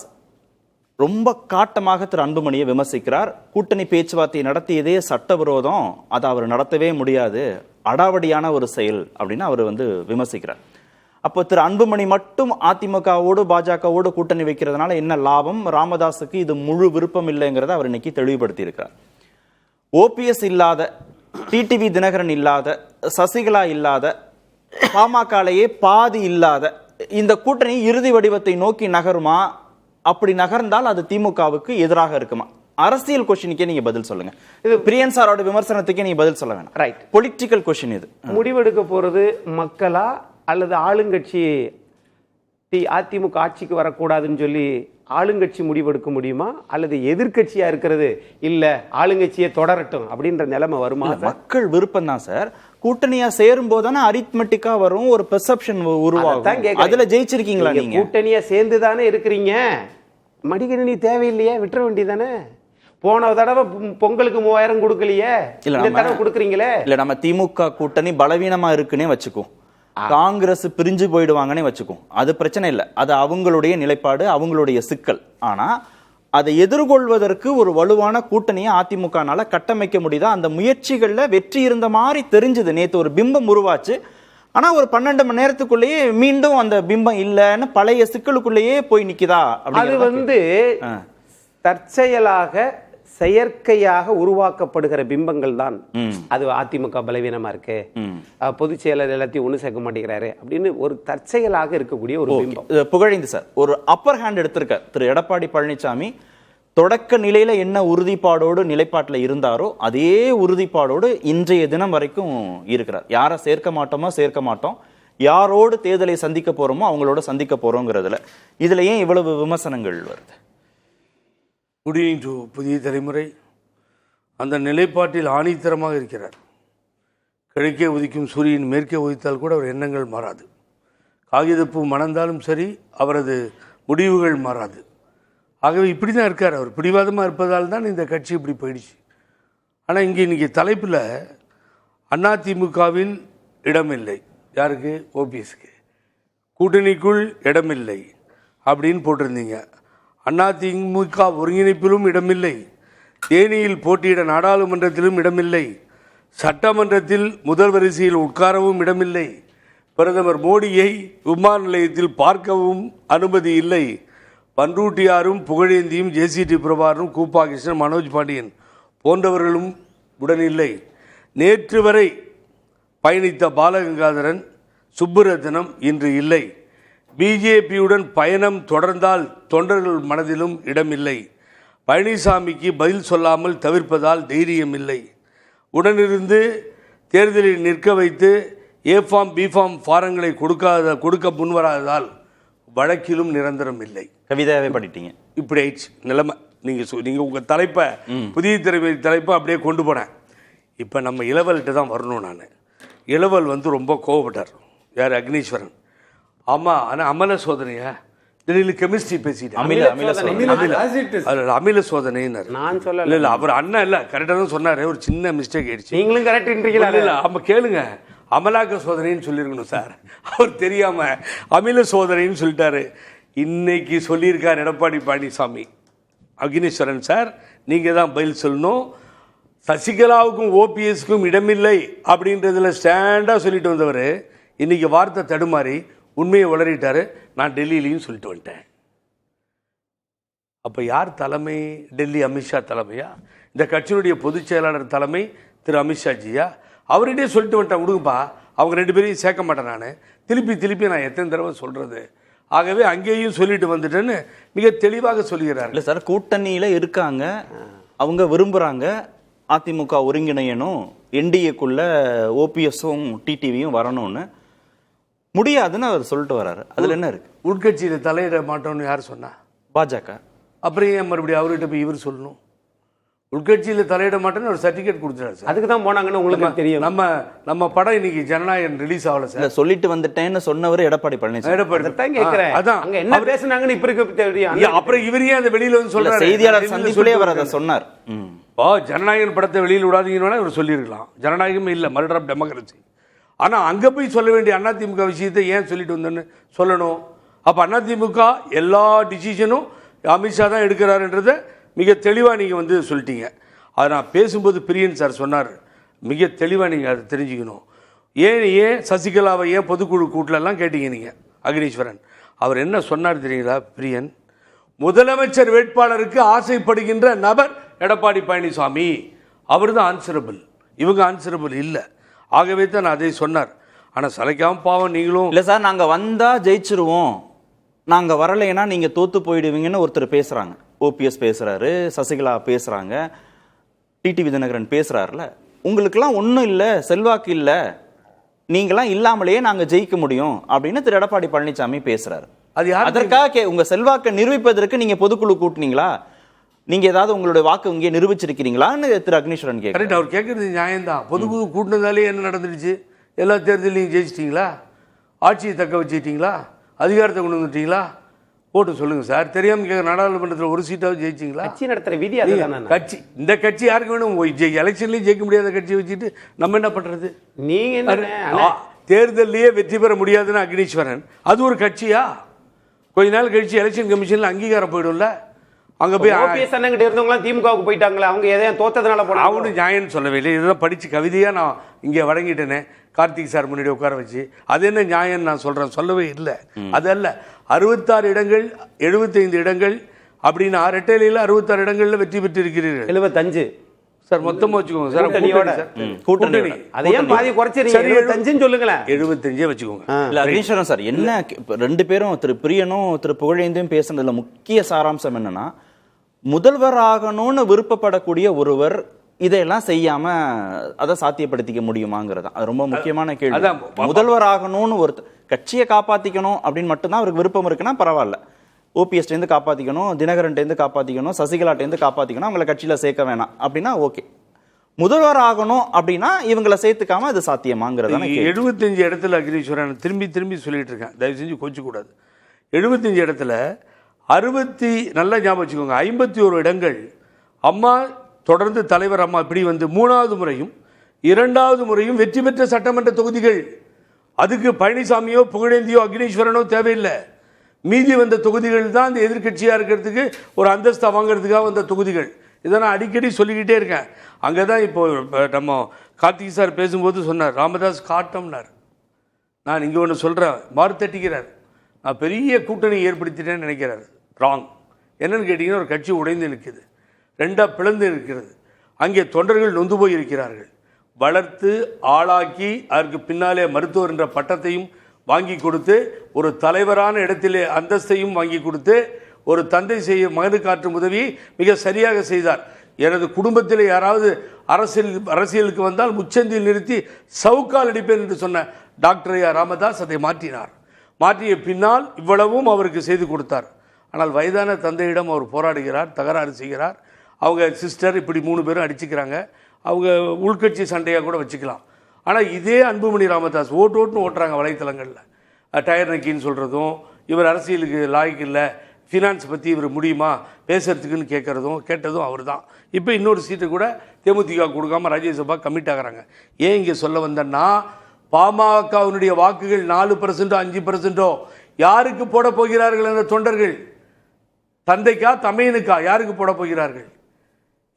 ரொம்ப காட்டமாக திரு அன்புமணியை விமர்சிக்கிறார். கூட்டணி பேச்சுவார்த்தை நடத்தியதே சட்டவிரோதம், அதை அவர் நடத்தவே முடியாது, அடாவடியான ஒரு செயல் அப்படின்னு அவர் விமர்சிக்கிறார். அப்போ திரு அன்புமணி மட்டும் அதிமுகவோடு பாஜகவோடு கூட்டணி வைக்கிறதுனால என்ன லாபம்? ராமதாஸுக்கு இது முழு விருப்பம் இல்லைங்கிறத அவர் இன்னைக்கு தெளிவுபடுத்தி இருக்கிறார். ஓபிஎஸ் இல்லாத, டிடிவி தினகரன் இல்லாத, சசிகலா இல்லாத, பாமகலையே பாதி இல்லாத இந்த கூட்டணி இறுதி வடிவத்தை நோக்கி நகருமா? அப்படி நகர்ந்தால் அது திமுகவுக்கு எதிராக இருக்குமா? அரசியல் கொஸ்டினுக்கே நீங்க பதில் சொல்லுங்க. இது பிரியன் சாரோட விமர்சனத்துக்கே நீங்க பதில் சொல்ல வேணாம். Right, political question. இது முடிவெடுக்க போறது மக்களா அல்லது ஆளுங்கட்சி? அதிமுக ஆட்சிக்கு வரக்கூடாதுன்னு சொல்லி ஆளுங்கட்சி முடிவெடுக்க முடியுமா? அல்லது எதிர்கட்சியா இருக்கிறது இல்ல ஆளுங்கட்சியை தொடரட்டும் அப்படின்ற நிலைமை வருமா? மக்கள் விருப்பம் தான் சார். கூட்டணியா சேரும் போதானே அரித்மெட்டிக்கா வரும், ஒரு பெர்செப்ஷன் உருவாகும். அதுல ஜெயிச்சிருக்கீங்களா? நீங்க கூட்டணியா சேர்ந்து தானே இருக்கிறீங்க. மடிக்கணினி தேவையில்லையே, விட்டுற வேண்டியதானே. போன தடவை பொங்கலுக்கு 3000 கொடுக்கலையே, இந்த தடவை கொடுக்குறீங்களே. இல்ல, நம்ம திமுக கூட்டணி பலவீனமா இருக்குன்னே வச்சுக்கோ, காங்கிரஸ் பிரிஞ்சு போயிடுவாங்கன்னு வச்சுக்கோ, அது பிரச்சனை இல்லை. அது அவங்களுடைய நிலைப்பாடு, அவங்களுடைய சிக்கல். ஆனா அதை எதிர்கொள்வதற்கு ஒரு வலுவான கூட்டணியை அதிமுகனால கட்டமைக்க முடியுதா? அந்த முயற்சிகள்ல வெற்றி இருந்த மாதிரி தெரிஞ்சது. நேற்று ஒரு பிம்பம் உருவாச்சு. ஆனா ஒரு 12 மணி நேரத்துக்குள்ளேயே மீண்டும் அந்த பிம்பம் இல்லைன்னு பழைய சிக்கலுக்குள்ளேயே போய் நிக்குதா? அது தற்செயலாக செயற்கையாக உருவாக்கப்படுகிற பிம்பங்கள் தான் அது அதிமுக பலவீனமா இருக்கு, பொதுச் செயலர் எல்லாத்தையும் ஒண்ணு சேர்க்க மாட்டேங்கிறாரு அப்படின்னு ஒரு தற்செயலாக இருக்கக்கூடிய ஒரு பிம்பம். புகழேந்தி சார் ஒரு அப்பர் ஹேண்ட் எடுத்திருக்க திரு எடப்பாடி பழனிசாமி தொடக்க நிலையில என்ன உறுதிப்பாடோடு நிலைப்பாட்டில் இருந்தாரோ அதே உறுதிப்பாடோடு இன்றைய தினம் வரைக்கும் இருக்கிறார். யாரை சேர்க்க மாட்டோம், யாரோடு தேர்தலை சந்திக்க போறோமோ அவங்களோட சந்திக்க போறோங்கிறதுல இதுல ஏன் இவ்வளவு விமர்சனங்கள் வருது? குடியின் புதிய தலைமுறை அந்த நிலைப்பாட்டில் ஆணித்தரமாக இருக்கிறார். கிழக்கே உதிக்கும் சூரியன் மேற்கே உதித்தால் கூட அவர் எண்ணங்கள் மாறாது. காகிதப்பூ மணந்தாலும் சரி அவரது முடிவுகள் மாறாது. ஆகவே இப்படி தான் இருக்கார். அவர் பிடிவாதமாக இருப்பதால் தான் இந்த கட்சி இப்படி போயிடுச்சு. ஆனால் இங்கே இன்றைக்கி தலைப்பில் அதிமுகவில் இடமில்லை, யாருக்கு? ஓபிஎஸ்க்கு. கூட்டணிக்குள் இடமில்லை அப்படின்னு போட்டிருந்தீங்க. அதிமுக ஒருங்கிணைப்பிலும் இடமில்லை, தேனியில் போட்டியிட நாடாளுமன்றத்திலும் இடமில்லை, சட்டமன்றத்தில் முதல் வரிசையில் உட்காரவும் இடமில்லை, பிரதமர் மோடியை விமான நிலையத்தில் பார்க்கவும் அனுமதி இல்லை, பன்ருட்டியாரும் புகழேந்தியும் ஜேசிடி பிரபாகரும் கூப்பா கிருஷ்ணன் மனோஜ் பாண்டியன் போன்றவர்களும் உடனில்லை, நேற்று வரை பயணித்த பாலகங்காதரன் சுப்புரத்னம் இன்று இல்லை, பிஜேபியுடன் பயணம் தொடர்ந்தால் தொண்டர்கள் மனதிலும் இடமில்லை, பழனிசாமிக்கு பதில் சொல்லாமல் தவிர்ப்பதால் தைரியம் இல்லை, உடனிருந்து தேர்தலில் நிற்க வைத்து ஏஃபார்ம் பிஃபார்ம் ஃபாரங்களை கொடுக்க முன்வராததால் வழக்கிலும் நிரந்தரம் இல்லை. கவிதாவே படிட்டீங்க. இப்படி ஆயிடுச்சு நிலைமை. நீங்கள் உங்கள் தலைப்பை புதிய தலைப்பை அப்படியே கொண்டு போனேன். இப்போ நம்ம இளவல்கிட்ட தான் வரணும். நான் இளவல் ரொம்ப கோவப்பட்டார். யார்? அக்னீஸ்வரன். ஆமாம், ஆனால் அமல சோதனையா திடீர்னு கெமிஸ்ட்ரி பேசிட்டேன். அமில சோதனைன்னு நான் சொல்ல இல்லை, அவர் அண்ணன் இல்லை, கரெக்டாக தான் சொன்னார். ஒரு சின்ன மிஸ்டேக் ஆயிடுச்சு. நீங்களும் கரெக்ட்ன்றீங்களா? இல்லை, ஆமாம் கேளுங்க, அமலாக்க சோதனைன்னு சொல்லியிருக்கணும் சார். அவர் தெரியாம அமில சோதனைன்னு சொல்லிட்டாரு. இன்னைக்கு சொல்லியிருக்கார் எடப்பாடி பழனிசாமி. அக்னீஸ்வரன் சார், நீங்க தான் பதில் சொல்லணும். சசிகலாவுக்கும் ஓபிஎஸ்க்கும் இடமில்லை அப்படின்றதுல ஸ்டாண்டா சொல்லிட்டு வந்தவர் இன்னைக்கு வார்த்தை தடுமாறி உண்மையை வளரிட்டாரு. நான் டெல்லியிலையும் சொல்லிட்டு வந்துட்டேன். அப்ப யார் தலைமை? டெல்லி அமித்ஷா தலைமையா? இந்த கட்சியினுடைய பொதுச் செயலாளர் தலைமை திரு அமித்ஷாஜியா? அவர்கிட்டே சொல்லிட்டு வந்துட்டேன், விடுங்கப்பா, அவங்க ரெண்டு பேரையும் சேர்க்க மாட்டேன். நான் திருப்பி நான் எத்தனை தடவை சொல்றது? ஆகவே அங்கேயும் சொல்லிட்டு வந்துட்டேன்னு மிக தெளிவாக சொல்கிறார். இல்லை சார், கூட்டணியில இருக்காங்க, அவங்க விரும்புறாங்க அதிமுக ஒருங்கிணையணும், என்டிஏக்குள்ள ஓபிஎஸும் டிடிவியும் வரணும்னு. முடியாதுன்னு அவர் சொல்லிட்டு வர்றாரு. அதுல என்ன இருக்கு? உட்கட்சியில் தலையிட மாட்டோம்னு யார் சொன்னா? பாஜக. அப்புறம் ஏன் மறுபடியும் அவர்கிட்ட போய் இவர் சொல்லணும்? உள்கட்சியில் தலையிட மாட்டேன்னு ஒரு சர்டிஃபிகேட் கொடுத்துட்டாரு. அதுக்கு தான் போனாங்கன்னு உங்களுக்கு தெரியும். நம்ம படம் இன்னைக்கு ஜனநாயகன் ரிலீஸ் ஆகல சார். சொல்லிட்டு வந்துட்டேன்னு சொன்னவர் எடப்பாடி பழனிசாமி. அதான் அங்க என்ன பேசுனாங்கன்னு இப்ப இருக்க தெரியும். அப்புறம் இவரே அந்த வெளியில வந்து சொல்றாரு. செய்தியாளர் சந்திப்பிலே அவர் அதை சொன்னார். ஜனநாயகன் படத்தை வெளியில் விடாதீங்கன்னு அவர் சொல்லியிருக்கலாம். ஜனநாயகமே இல்லை, மர்டர் ஆஃப் டெமோக்ரஸி. ஆனா அங்க போய் சொல்ல வேண்டிய அதிமுக விஷயத்தை ஏன் சொல்லிட்டு வந்தேன்னு சொல்லணும். அப்ப அதிமுக எல்லா டிசிஷனும் அமித்ஷா தான் எடுக்கிறாருன்றதை மிக தெளிவாக நீங்கள் வந்து சொல்லிட்டீங்க. அதை நான் பேசும்போது பிரியன் சார் சொன்னார், மிக தெளிவாக நீங்கள் அதை தெரிஞ்சுக்கணும். ஏன் சசிகலாவை ஏன் பொதுக்குழு கூட்டிலெல்லாம் கேட்டீங்க நீங்கள்? அக்னீஸ்வரன் அவர் என்ன சொன்னார் தெரியுங்களா? பிரியன், முதலமைச்சர் வேட்பாளருக்கு ஆசைப்படுகின்ற நபர் எடப்பாடி பழனிசாமி, அவர் தான் ஆன்சரபிள், இவங்க ஆன்சரபிள் இல்லை. ஆகவே தான் நான் அதை சொன்னார். ஆனால் சலைக்காம பாவம் நீங்களும் இல்லை சார், நாங்கள் வந்தால் ஜெயிச்சிருவோம், நாங்கள் வரலைன்னா நீங்கள் தோற்று போயிடுவீங்கன்னு ஒருத்தர் பேசுகிறாங்க. ஓபிஎஸ் பேசுகிறாரு, சசிகலா பேசுகிறாங்க, டிடிவி தினகரன் பேசுகிறாருல. உங்களுக்கெல்லாம் ஒன்றும் இல்லை, செல்வாக்கு இல்லை, நீங்களாம் இல்லாமலேயே நாங்கள் ஜெயிக்க முடியும் அப்படின்னு திரு எடப்பாடி பழனிசாமி பேசுகிறாரு. அது அதற்காக உங்கள் செல்வாக்கை நிரூபிப்பதற்கு நீங்கள் பொதுக்குழு கூட்டினீங்களா? நீங்கள் ஏதாவது உங்களுடைய வாக்கு இங்கே நிரூபிச்சிருக்கிறீங்களான்னு திரு அக்னீஸ்வரன் கேட்குறாரு. அவர் கேட்குறது நியாயம்தான். பொதுக்குழு கூட்டினதாலே என்ன நடந்துடுச்சு? எல்லா தேர்தலையும் ஜெயிச்சிட்டிங்களா? ஆட்சியை தக்க வச்சுக்கிட்டீங்களா? அதிகாரத்தை கொண்டு வந்துட்டீங்களா? போட்டு சொல்லுங்க சார். தெரியாம கேட்க, நாடாளுமன்றத்தில் ஒரு சீட்டாவது ஜெயிச்சிங்களா? கட்சி நடத்துற விதி அதுதானே. கட்சி, இந்த கட்சி யாருக்கு வேணும்? எலெக்ஷன்லயும் ஜெயிக்க முடியாத கட்சியை வச்சுட்டு நம்ம என்ன பண்றது? நீங்க தேர்தலையே வெற்றி பெற முடியாதுன்னு அக்னீஸ்வரன், அது ஒரு கட்சியா? கொஞ்ச நாள் கழிச்சு எலெக்ஷன் கமிஷன்ல அங்கீகாரம் போயிடும்ல. அங்க போய் ஓபிஎஸ் அண்ணங்கிட்ட இருந்தவங்களாம் திமுகவுக்கு போயிட்டாங்களா? அவங்க எதையும் தோத்ததுனால போனாங்க. அவனு நியாயம் சொல்லவே இல்லை. இதெல்லாம் படிச்சு கவிதையா நான் இங்கே வழங்கிட்டேனே கார்த்திக் சார் முன்னாடி உட்கார வச்சு. அது என்ன நியாயம் நான் சொல்றேன்? சொல்லவே இல்லை. அதல்ல. 66 இடங்கள், 75 இடங்கள் அப்படின்னா ரெட்டையில 66 இடங்கள்ல வெற்றி பெற்று இருக்கிறீர்கள். 75 சார் மொத்தமா வச்சுக்கோங்க சார். கூட்டணியோட. கூட்டணி அதையும் பாதி குறைச்சிருங்க. 75 சொல்லுங்களேன். 75 வச்சுக்கோங்க. இல்ல அக்னீஸ்வரன் சார், என்ன ரெண்டு பேரும் திரு பிரியனும் திரு புகழேந்தியும் பேசுனதுல முக்கிய சாராம்சம் என்னன்னா, முதல்வர் ஆகணும்னு விருப்பப்படக்கூடிய ஒருவர் இதையெல்லாம் செய்யாம அதை சாத்தியப்படுத்திக்க முடியுமாங்கிறது அது ரொம்ப முக்கியமான கேள்வி. முதல்வர் ஆகணும்னு ஒரு கட்சியை காப்பாத்திக்கணும் அப்படின்னு மட்டும்தான் அவருக்கு விருப்பம் இருக்குன்னா பரவாயில்ல. ஓபிஎஸ்ல இருந்து காப்பாத்திக்கணும், தினகரன் இருந்து காப்பாத்திக்கணும், சசிகலாட்ட இருந்து காப்பாத்திக்கணும், அவங்களை கட்சியில சேர்க்க வேணாம் அப்படின்னா ஓகே. முதல்வர் ஆகணும் அப்படின்னா இவங்களை சேர்த்துக்காம அது சாத்தியமாங்கிறது 75 இடத்துல அக்னீஸ்வரன் திரும்பி சொல்லிட்டு இருக்கேன், தயவு செஞ்சு கோச்சு கூடாது. 75 இடத்துல 60 நல்லா ஞாபகம் வச்சுக்கோங்க, 51 இடங்கள் அம்மா தொடர்ந்து தலைவர் அம்மா இப்படி வந்து 3வது முறையும் 2வது முறையும் வெற்றி பெற்ற சட்டமன்ற தொகுதிகள். அதுக்கு பழனிசாமியோ புகழேந்தியோ அக்னீஸ்வரனோ தேவையில்லை. மீதி வந்த தொகுதிகள் தான் இந்த எதிர்கட்சியாக இருக்கிறதுக்கு ஒரு அந்தஸ்தை வாங்கிறதுக்காக வந்த தொகுதிகள். இதை நான் அடிக்கடி சொல்லிக்கிட்டே இருக்கேன். அங்கே தான் இப்போ நம்ம கார்த்திக் சார் பேசும்போது சொன்னார், ராமதாஸ் காட்டம்னார். நான் இங்கே ஒன்று சொல்கிறேன், மாறுத்தட்டிக்கிறார். நான் பெரிய கூட்டணி ஏற்படுத்திட்டேன்னு நினைக்கிறார். ராங். என்னன்னு கேட்டிங்கன்னா, ஒரு கட்சி உடைந்து நிற்குது, 2ஆக பிளந்து இருக்கிறது. அங்கே தொண்டர்கள் நொந்து போய் இருக்கிறார்கள். வளர்த்து ஆளாக்கி அதற்கு பின்னாலே மருத்துவர் என்ற பட்டத்தையும் வாங்கி கொடுத்து, ஒரு தலைவரான இடத்திலே அந்தஸ்தையும் வாங்கி கொடுத்து, ஒரு தந்தை செய்ய மகனுக்கு காற்றும் உதவி மிக சரியாக செய்தார். எனது குடும்பத்தில் யாராவது அரசியலுக்கு வந்தால் முச்சந்தியில் நிறுத்தி சவுக்கால் அடிப்பேன் என்று சொன்ன டாக்டர் ஐயா ராமதாஸ் அதை மாற்றினார். மாற்றிய பின்னால் இவ்வளவும் அவருக்கு செய்து கொடுத்தார். ஆனால் வயதான தந்தையிடம் அவர் போராடுகிறார், தகராறு செய்கிறார். அவங்க சிஸ்டர் இப்படி 3 பேரும் அடிச்சுக்கிறாங்க. அவங்க உள்கட்சி சண்டையாக கூட வச்சுக்கலாம். ஆனால் இதே அன்புமணி ராமதாஸ் ஓட்டுன்னு ஓட்டுறாங்க வலைத்தளங்களில். டயர் நக்கின்னு சொல்கிறதும், இவர் அரசியலுக்கு லாய்க்கு இல்லை, ஃபினான்ஸ் பற்றி இவர் முடியுமா பேசுறதுக்குன்னு கேட்டதும் அவர் தான். இப்போ இன்னொரு சீட்டை கூட தேமுதிக கொடுக்காம ராஜ்யசபா கமிட் ஆகிறாங்க. ஏன் இங்கே சொல்ல வந்தேன்னா, பாமகவினுடைய வாக்குகள் 4%, 5% யாருக்கு போட போகிறார்கள் என்ற தொண்டர்கள், தந்தைக்கா தமையனுக்கா, யாருக்கு போட போகிறார்கள்,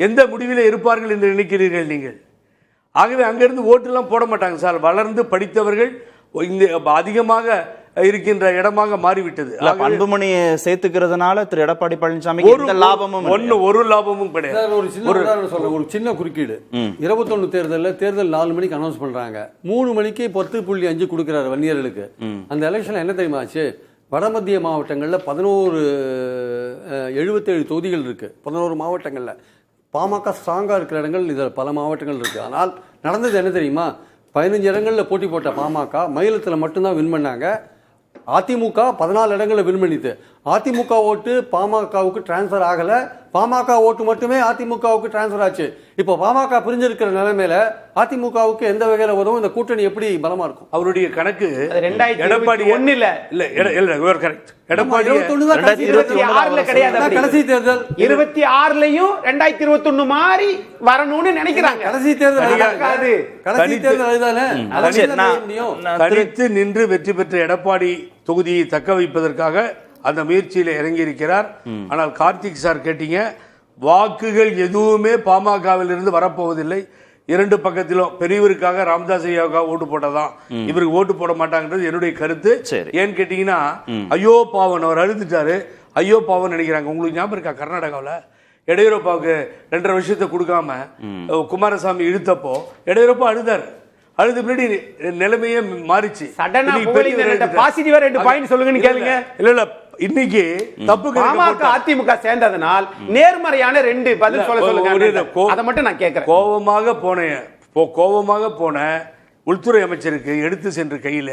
எந்த முடிவில் இருப்பார்கள் என்று நினைக்கிறீர்கள் நீங்கள்? ஆகவே அங்கிருந்து ஓட்டுலாம் போட மாட்டாங்க சார். வளர்ந்து படித்தவர்கள் இந்த அதிகமாக இருக்கின்ற இடமாக மாறிவிட்டது. அன்புமணியை சேர்த்துக்கிறதுனால திரு எடப்பாடி பழனிசாமி ஒரு லாபமும் கிடையாது. ஒரு சின்ன குறுக்கீடு, 21 தேர்தல் 4 மணிக்கு அனௌன்ஸ் பண்றாங்க, 3 மணிக்கு 10.5 கொடுக்கிறாரு வன்னியர்களுக்கு. அந்த எலெக்ஷன்ல என்ன தெரியுமா ஆச்சு? வடமத்திய மாவட்டங்களில் 77 தொகுதிகள் இருக்கு. 11 மாவட்டங்களில் பாமக ஸ்ட்ராங்காக இருக்கிற இடங்கள் இதில் பல மாவட்டங்கள் இருக்குது. ஆனால் நடந்தது என்ன தெரியுமா? 15 இடங்களில் போட்டி போட்ட பாமக மயிலத்தில் மட்டும்தான் வின் பண்ணாங்க. அதிமுக 14 இடங்களில் வின் பண்ணிது. அதிமுக ஓட்டு பாமகவுக்கு டிரான்ஸ்ஃபர் ஆகலை, பாமக ஓட்டு மட்டுமே அதிமுகவுக்கு டிரான்ஸ்ஃபர் ஆச்சு. இப்போ பாமக பிரிஞ்சிருக்கிற நிலைமையில அதிமுகவுக்கு எந்த வகையில் உதவும்? இந்த கூட்டணி எப்படி பலமா இருக்கும்? அவருடைய கணக்கு எடப்பாடி ஒண்ணு இல்ல கரெக்ட். எடப்பாடி 2026 கிடையாது, கடைசி தேர்தல். 26லயும் 2021 மாதிரி வரணும்னு நினைக்கிறாங்க. கடைசி தேர்தல் அதுதானே. தனித்து நின்று வெற்றி பெற்ற எடப்பாடி தொகுதியை தக்க வைப்பதற்காக அந்த முயற்சியில் இறங்கியிருக்கிறார். ஆனால் கார்த்திக் சார் கேட்டீங்க, வாக்குகள் எதுவுமே பாமகவில் இருந்து வரப்போவதில்லை. 2 பக்கத்திலும் பெரியவருக்காக ராமதாஸ் ஐயாவுக்காக ஓட்டு போட்டதான், இவருக்கு ஓட்டு போட மாட்டாங்கிறது என்னுடைய கருத்து. ஏன்னு கேட்டீங்கன்னா, ஐயோ பாவன் அவர் அழுதுட்டாரு, ஐயோ பாவன் நினைக்கிறாங்க. உங்களுக்கு ஞாபகம் இருக்கா, கர்நாடகாவில் எடியூரப்பாவுக்கு 2.5 வருஷத்தை கொடுக்காம குமாரசாமி இழுத்தப்போ எடியூரப்பா அழுதாரு. அழுது பின்னாடி நிலைமையே மாறிச்சு. இல்ல இன்னைக்கு தப்பு அதிமுக சேர்ந்ததனால் நேர்மறையான 2 பதில் சொல்லுங்க. அதை மட்டும் நான் கேட்கிறேன். கோபமாக போன உள்துறை அமைச்சருக்கு எடுத்து சென்ற கையில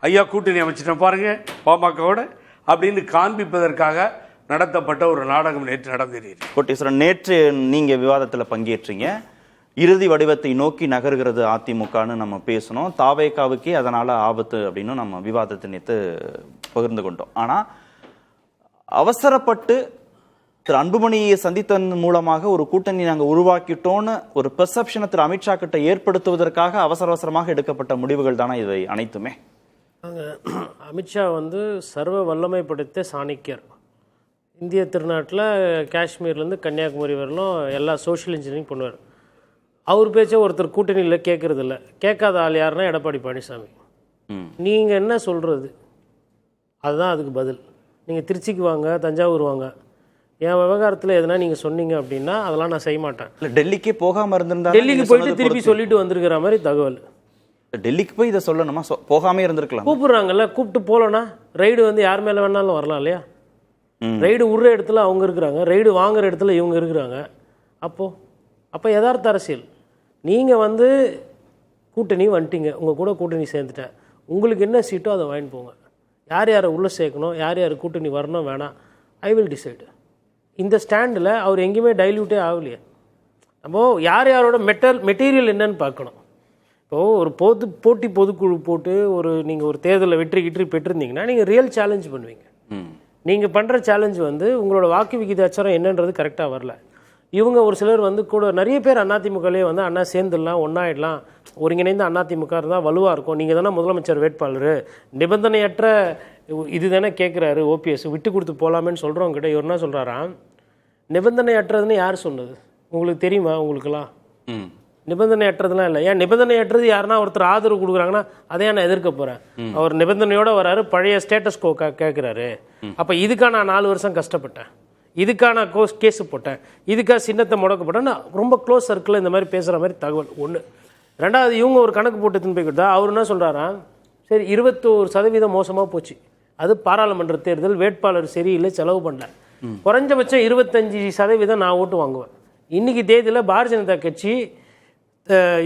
ஐயா கூட்டணி அமைச்சிட்டேன் பாருங்க பாமகவோட அப்படின்னு காண்பிப்பதற்காக நடத்தப்பட்ட ஒரு நாடகம் நேற்று நடந்தேறியது. கோட்டீஸ்வரன், நேற்று நீங்க விவாதத்தில் பங்கேற்றீங்க. இறுதி வடிவத்தை நோக்கி நகர்கிறது அதிமுகன்னு நம்ம பேசணும். தாவேகாவுக்கே அதனால ஆபத்து அப்படின்னு நம்ம விவாதத்தை நேற்று பகிர்ந்து கொண்டோம். ஆனா அவசரப்பட்டு திரு அன்புமணியை சந்தித்தன் மூலமாக ஒரு கூட்டணி நாங்கள் உருவாக்கிட்டோன்னு ஒரு பெர்செப்ஷனை திரு அமித்ஷா கிட்ட ஏற்படுத்துவதற்காக அவசரமாக எடுக்கப்பட்ட முடிவுகள் தானே இவை அனைத்துமே? அமித்ஷா சர்வ வல்லமை படைத்த சாணக்கியர். இந்திய திருநாட்டில் காஷ்மீர்லேருந்து கன்னியாகுமரி வரலும் எல்லா சோஷியல் இன்ஜினியரிங் பண்ணுவார். அவர் பேச்ச ஒருத்தர் கூட்டணியில் கேட்கறதில்ல. கேட்காத ஆள் யாருன்னா எடப்பாடி பழனிசாமி. நீங்கள் என்ன சொல்கிறது? அதுதான் அதுக்கு பதில். நீங்கள் திருச்சிக்கு வாங்க, தஞ்சாவூர் வாங்க, என் விவகாரத்தில் எதனா நீங்கள் சொன்னீங்க அப்படின்னா அதெல்லாம் நான் செய்ய மாட்டேன். இல்ல டெல்லிக்கே போகாம இருந்திருந்தா டெல்லிக்கு போயிட்டு திருப்பி சொல்லிட்டு வந்திருக்கிற மாதிரி தகவல். டெல்லிக்கு போய் இதை சொல்லணுமா? போகாமே இருந்திருக்கலாம். கூப்பிடுறாங்கல்ல, கூப்பிட்டு போகலன்னா ரைடு வந்து யார் மேலே வேணாலும் வரலாம் இல்லையா? ரைடு விடுற இடத்துல அவங்க இருக்கிறாங்க, ரைடு வாங்குற இடத்துல இவங்க இருக்கிறாங்க. அப்போ யதார்த்த அரசியல். நீங்கள் வந்து கூட்டணி வந்துட்டீங்க, உங்கள் கூட கூட்டணி சேர்ந்துட்டேன், உங்களுக்கு என்ன சீட்டோ அதை வாங்கிட்டு போங்க. யார் யாரை உள்ளே சேர்க்கணும், யார் யார் கூட்டணி வரணும் வேணாம், ஐ வில் டிசைடு. இந்த ஸ்டாண்டில் அவர் எங்கேயுமே டைல்யூட்டே ஆகலையே. நம்ம யார் யாரோட மெட்டீரியல் என்னன்னு பார்க்கணும். இப்போது ஒரு போட்டி பொதுக்குழு போட்டு நீங்கள் ஒரு தேர்தலில் வெற்றி பெற்றிருந்தீங்கன்னா நீங்கள் ரியல் சேலஞ்ச் பண்ணுவீங்க. நீங்கள் பண்ணுற சேலஞ்ச் வந்து உங்களோட வாக்கு விகிதாச்சாரம் என்னன்றது கரெக்டாக வரல. இவங்க ஒரு சிலர் வந்து கூட நிறைய பேர் அதிமுகலே வந்து அண்ணா சேர்ந்துடலாம், ஒன்றாயிடலாம், ஒருங்கிணைந்த அதிமுக இருந்தால் வலுவாக இருக்கும், நீங்கள் தானே முதலமைச்சர் வேட்பாளர், நிபந்தனையற்ற இது தானே கேட்குறாரு ஓபிஎஸ், விட்டு கொடுத்து போகலாமேன்னு சொல்கிறவங்க கிட்ட இவர் என்ன சொல்கிறாராம், நிபந்தனையற்றதுன்னு யார் சொன்னது உங்களுக்கு தெரியுமா? உங்களுக்குலாம் நிபந்தனையற்றதுலாம் இல்லை. ஏன் நிபந்தனையற்றது யாருன்னா ஒருத்தர் ஆதரவு கொடுக்குறாங்கன்னா அதே நான் எதிர்க்க போகிறேன். அவர் நிபந்தனையோடு வராரு, பழைய ஸ்டேட்டஸ் கோ கேட்குறாரு. அப்போ இதுக்காக நான் 4 வருஷம் கஷ்டப்பட்டேன், இதுக்காக நான் கேஸு போட்டேன், இதுக்காக சின்னத்தை முடக்கப்பட்டேன், நான் ரொம்ப க்ளோஸ் சர்க்கிளில் இந்த மாதிரி பேசுகிற மாதிரி தகவல் ஒன்று. ரெண்டாவது, இவங்க ஒரு கணக்கு போட்டு எடுத்துன்னு போய் கொடுத்தா அவர் என்ன சொல்கிறாராம், சரி 21% மோசமாக போச்சு, அது பாராளுமன்ற தேர்தல், வேட்பாளர் சரியில்லை, செலவு பண்ணல, குறைஞ்சபட்சம் 25% நான் ஓட்டு வாங்குவேன். இன்றைக்கி தேதியில் பாரதிய ஜனதா கட்சி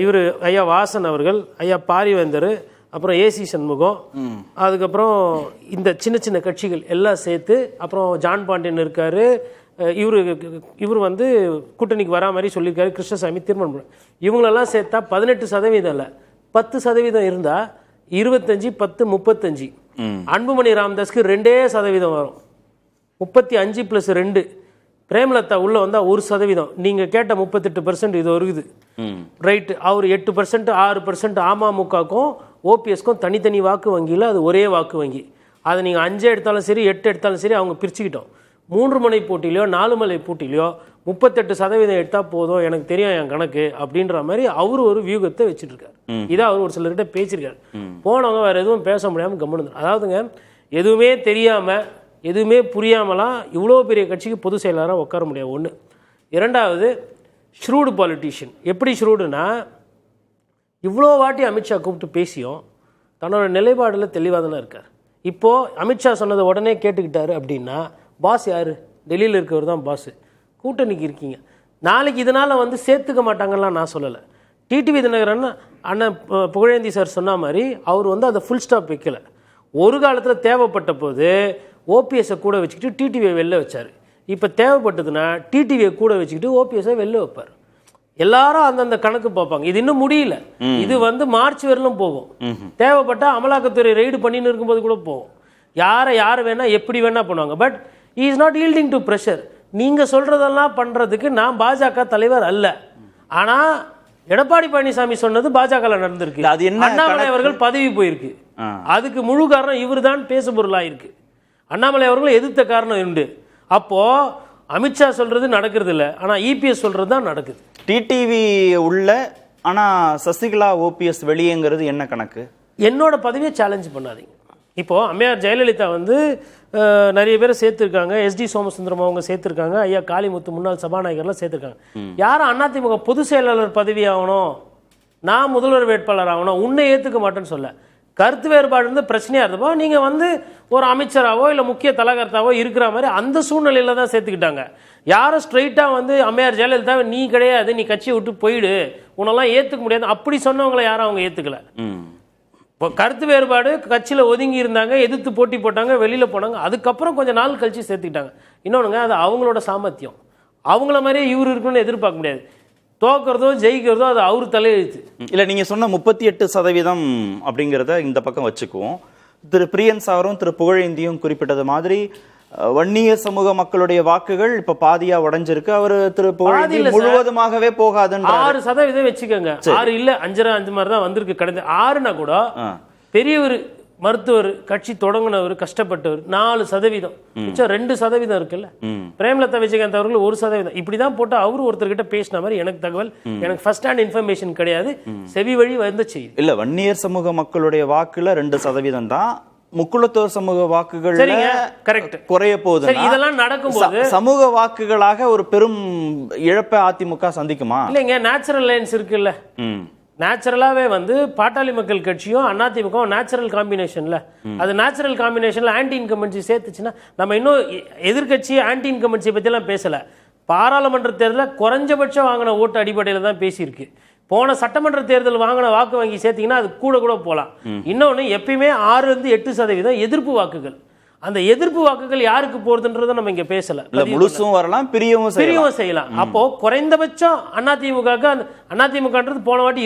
இவர் ஐயா வாசன் அவர்கள், ஐயா பாரிவேந்தர், அப்புறம் ஏசி சண்முகம், அதுக்கப்புறம் இந்த சின்ன சின்ன கட்சிகள் எல்லாம் சேர்த்து, அப்புறம் ஜான் பாண்டியன் இருக்கார், இவர் வந்து கூட்டணிக்கு வரா மாதிரி சொல்லியிருக்காரு, கிருஷ்ணசாமி தீர்மானம், இவங்களெல்லாம் சேர்த்தா 18% இல்லை 10% இருந்தால் 25, 10, 35. அன்புமணி ராமதாஸ்க்கு 2% வரும், 35 + 2. பிரேமலதா உள்ள வந்தால் 1%. நீங்கள் கேட்ட 38% இது வருகுது, ரைட்டு. அவர் 8%, 6% அமமுகக்கும் ஓபிஎஸ்க்கும் தனித்தனி வாக்கு வங்கியில் அது ஒரே வாக்கு வங்கி. அதை நீங்கள் 5 எடுத்தாலும் சரி 8 எடுத்தாலும் சரி அவங்க பிரிச்சுக்கிட்டோம். 3 முனை போட்டியிலையோ 4 முனை போட்டியிலையோ 38% எடுத்தால் போதும், எனக்கு தெரியும் என் கணக்கு அப்படின்ற மாதிரி அவர் ஒரு வியூகத்தை வச்சுட்டு இருக்காரு. இதை அவர் ஒரு சிலர்கிட்ட பேசியிருக்காரு. போனவங்க வேறு எதுவும் பேச முடியாமல் கம்முன்னு. அதாவதுங்க, எதுவுமே தெரியாமல் எதுவுமே புரியாமலாம் இவ்வளோ பெரிய கட்சிக்கு பொதுச் செயலாளராக உட்கார முடியாது. ஒன்று. இரண்டாவது, ஷ்ரூடு பாலிட்டிஷியன். எப்படி ஷ்ரூடுனா, இவ்வளோ வாட்டி அமித்ஷா கூப்பிட்டு பேசியும் தன்னோட நிலைப்பாடில் தெளிவாக தானே இருக்கார். இப்போது அமித்ஷா சொன்னதை உடனே கேட்டுக்கிட்டாரு அப்படின்னா பாஸ் யார்? டெல்லியில் இருக்கிறவர் தான் பாஸ். கூட்டணிக்கு இருக்கீங்க, நாளைக்கு இதனால் வந்து சேர்த்துக்க மாட்டாங்கலாம் நான் சொல்லலை. டிடிவி தினகரன் அண்ணன் புகழேந்தி சார் சொன்ன மாதிரி அவர் வந்து அதை ஃபுல் ஸ்டாப் வைக்கலை. ஒரு காலத்தில் தேவைப்பட்ட போது ஓபிஎஸ்ஸை கூட வச்சுக்கிட்டு டிடிவியை வெளில வச்சார். இப்போ தேவைப்பட்டதுன்னா டிடிவியை கூட வச்சுக்கிட்டு ஓபிஎஸ்ஸை வெளில வைப்பார். எல்லாரும் அந்தந்த கணக்கு பார்ப்பாங்க. இது இன்னும் முடியல, இது வந்து மார்ச் வரலும் போகும். தேவைப்பட்டால் அமலாக்கத்துறை ரெய்டு பண்ணின்னு இருக்கும்போது கூட போகும். யாரை வேணா எப்படி வேணா பண்ணுவாங்க. But he is not yielding to pressure. நீங்கள் சொல்கிறதெல்லாம் பண்ணுறதுக்கு நான் பாஜக தலைவர் அல்ல. ஆனால் எடப்பாடி பழனிசாமி சொன்னது பாஜகவில் நடந்திருக்கு. அண்ணாமலை அவர்கள் பதவி போயிருக்கு, அதுக்கு முழு காரணம் இவர் தான் பேசு பொருளாயிருக்கு. அண்ணாமலை அவர்கள் எதிர்த்த காரணம் உண்டு. அப்போ அமித்ஷா சொல்றது நடக்கிறது இல்லை, ஆனால் இபிஎஸ் சொல்றது தான் நடக்குது. டிடிவி உள்ள ஆனா சசிகலா ஓபிஎஸ் வெளியேங்கிறது என்ன கணக்கு? என்னோட பதவியை சேலஞ்ச் பண்ணாதீங்க. இப்போ அம்மையார் ஜெயலலிதா வந்து நிறைய பேரை சேர்த்துருக்காங்க, எஸ்டி சோமசுந்தரம் அவங்க சேர்த்துருக்காங்க, ஐயா காளிமுத்து முன்னாள் சபாநாயகர்லாம் சேர்த்துருக்காங்க. யாரும் அதிமுக பொதுச் செயலாளர் பதவி ஆகணும், நான் முதல்வர் வேட்பாளர் ஆகணும், உன்னை ஏற்றுக்க மாட்டேன்னு சொல்ல. கருத்து வேறுபாடு இருந்து பிரச்சனையாக இருந்தப்போ நீங்கள் வந்து ஒரு அமைச்சராவோ இல்லை முக்கிய தலைகர்த்தாவோ இருக்கிற மாதிரி அந்த சூழ்நிலையில தான் சேர்த்துக்கிட்டாங்க. யாரும் ஸ்ட்ரைட்டாக வந்து அம்மையார் ஜெயலலிதாவை நீ கிடையாது, நீ கட்சியை விட்டு போயிடு, உன்னெல்லாம் ஏற்றுக்க முடியாது அப்படி சொன்னவங்களை யாரும் அவங்க ஏற்றுக்கல. இப்போ கருத்து வேறுபாடு, கட்சியில் ஒதுங்கி இருந்தாங்க, எதிர்த்து போட்டி போட்டாங்க, வெளியில் போனாங்க, அதுக்கப்புறம் கொஞ்சம் நாள் கழிச்சு சேர்த்துக்கிட்டாங்க. இன்னொன்றுங்க, அது அவங்களோட சாமர்த்தியம். அவங்கள மாதிரியே இவர் இருக்குன்னு எதிர்பார்க்க முடியாது. தோக்கிறதோ ஜெயிக்கிறதோ அது அவர் தலையெழுத்து. இல்லை, நீங்கள் சொன்ன 38% அப்படிங்கிறத இந்த பக்கம் வச்சுக்குவோம். திரு பிரியன்ஸ் அவரும் திரு புகழேந்தியும் குறிப்பிட்டது மாதிரி வன்னியர் சமூக மக்களுடைய வாக்குகள் இப்ப பாதியா உடைஞ்சிருக்கு. அவரு திரு புகழேந்தி முழுவதுமாகவே போகாதுன்னு 6% வச்சுக்கோங்க. 6 இல்ல 5 மாதிரி தான் வந்திருக்கு. கடந்த 6னா கூட பெரியவர், மருத்துவர், கட்சி தொடங்கினவர், கஷ்டப்பட்டவர் 4%, மிச்சம் 2% இருக்குல்ல. பிரேமலதா விஜயகாந்த் அவர்கள் 1%. இப்படிதான் போட்டு அவரு ஒருத்தர்கிட்ட பேசின மாதிரி எனக்கு தகவல், எனக்கு ஃபர்ஸ்ட் ஹேண்ட் இன்ஃபர்மேஷன் கிடையாது, செவி வழி வந்த செய்தி. இல்ல, வன்னியர் சமூக மக்களுடைய வாக்குல 2% தான் முக்குளத்தோர் சமூக வாக்குகள் சரிங்க, correct. குறைய போகுது. சரி, இதெல்லாம் நடக்கும்போது சமூக வாக்குகளாக ஒரு பெரும் இழப்பை அதிமுக சந்திக்குமா? இல்லைங்க, நேச்சுரல் லைன்ஸ் இருக்குல்ல, நேச்சுரலாவே வந்து பாட்டாளி மக்கள் கட்சியும் அதிமுக நேச்சுரல் காம்பினேஷன்ல, அது நேச்சுரல் காம்பினேஷன்ல ஆன்டி இன்கம்பன்சி சேர்த்துச்சுன்னா, நம்ம இன்னும் எதிர்கட்சி ஆன்டி இன்கம்பன்சி பத்தி எல்லாம் பேசல. பாராளுமன்ற தேர்தலில் குறைஞ்சபட்சம் வாங்கின ஓட்டு அடிப்படையில் தான் பேசியிருக்கு. போன சட்டமன்ற தேர்தல் வாங்கின வாக்கு வங்கி சேர்த்தீங்கன்னா அது கூட போகலாம். இன்னொன்று, எப்பயுமே 6-8% எதிர்ப்பு வாக்குகள். அந்த எதிர்ப்பு வாக்குகள் யாருக்கு போறதுன்றத நம்ம இங்க பேசல. முழுசும் வரலாம், பிரியவும் செய்யலாம். அப்போ குறைந்தபட்சம் அதிமுகன்றது போன வாட்டி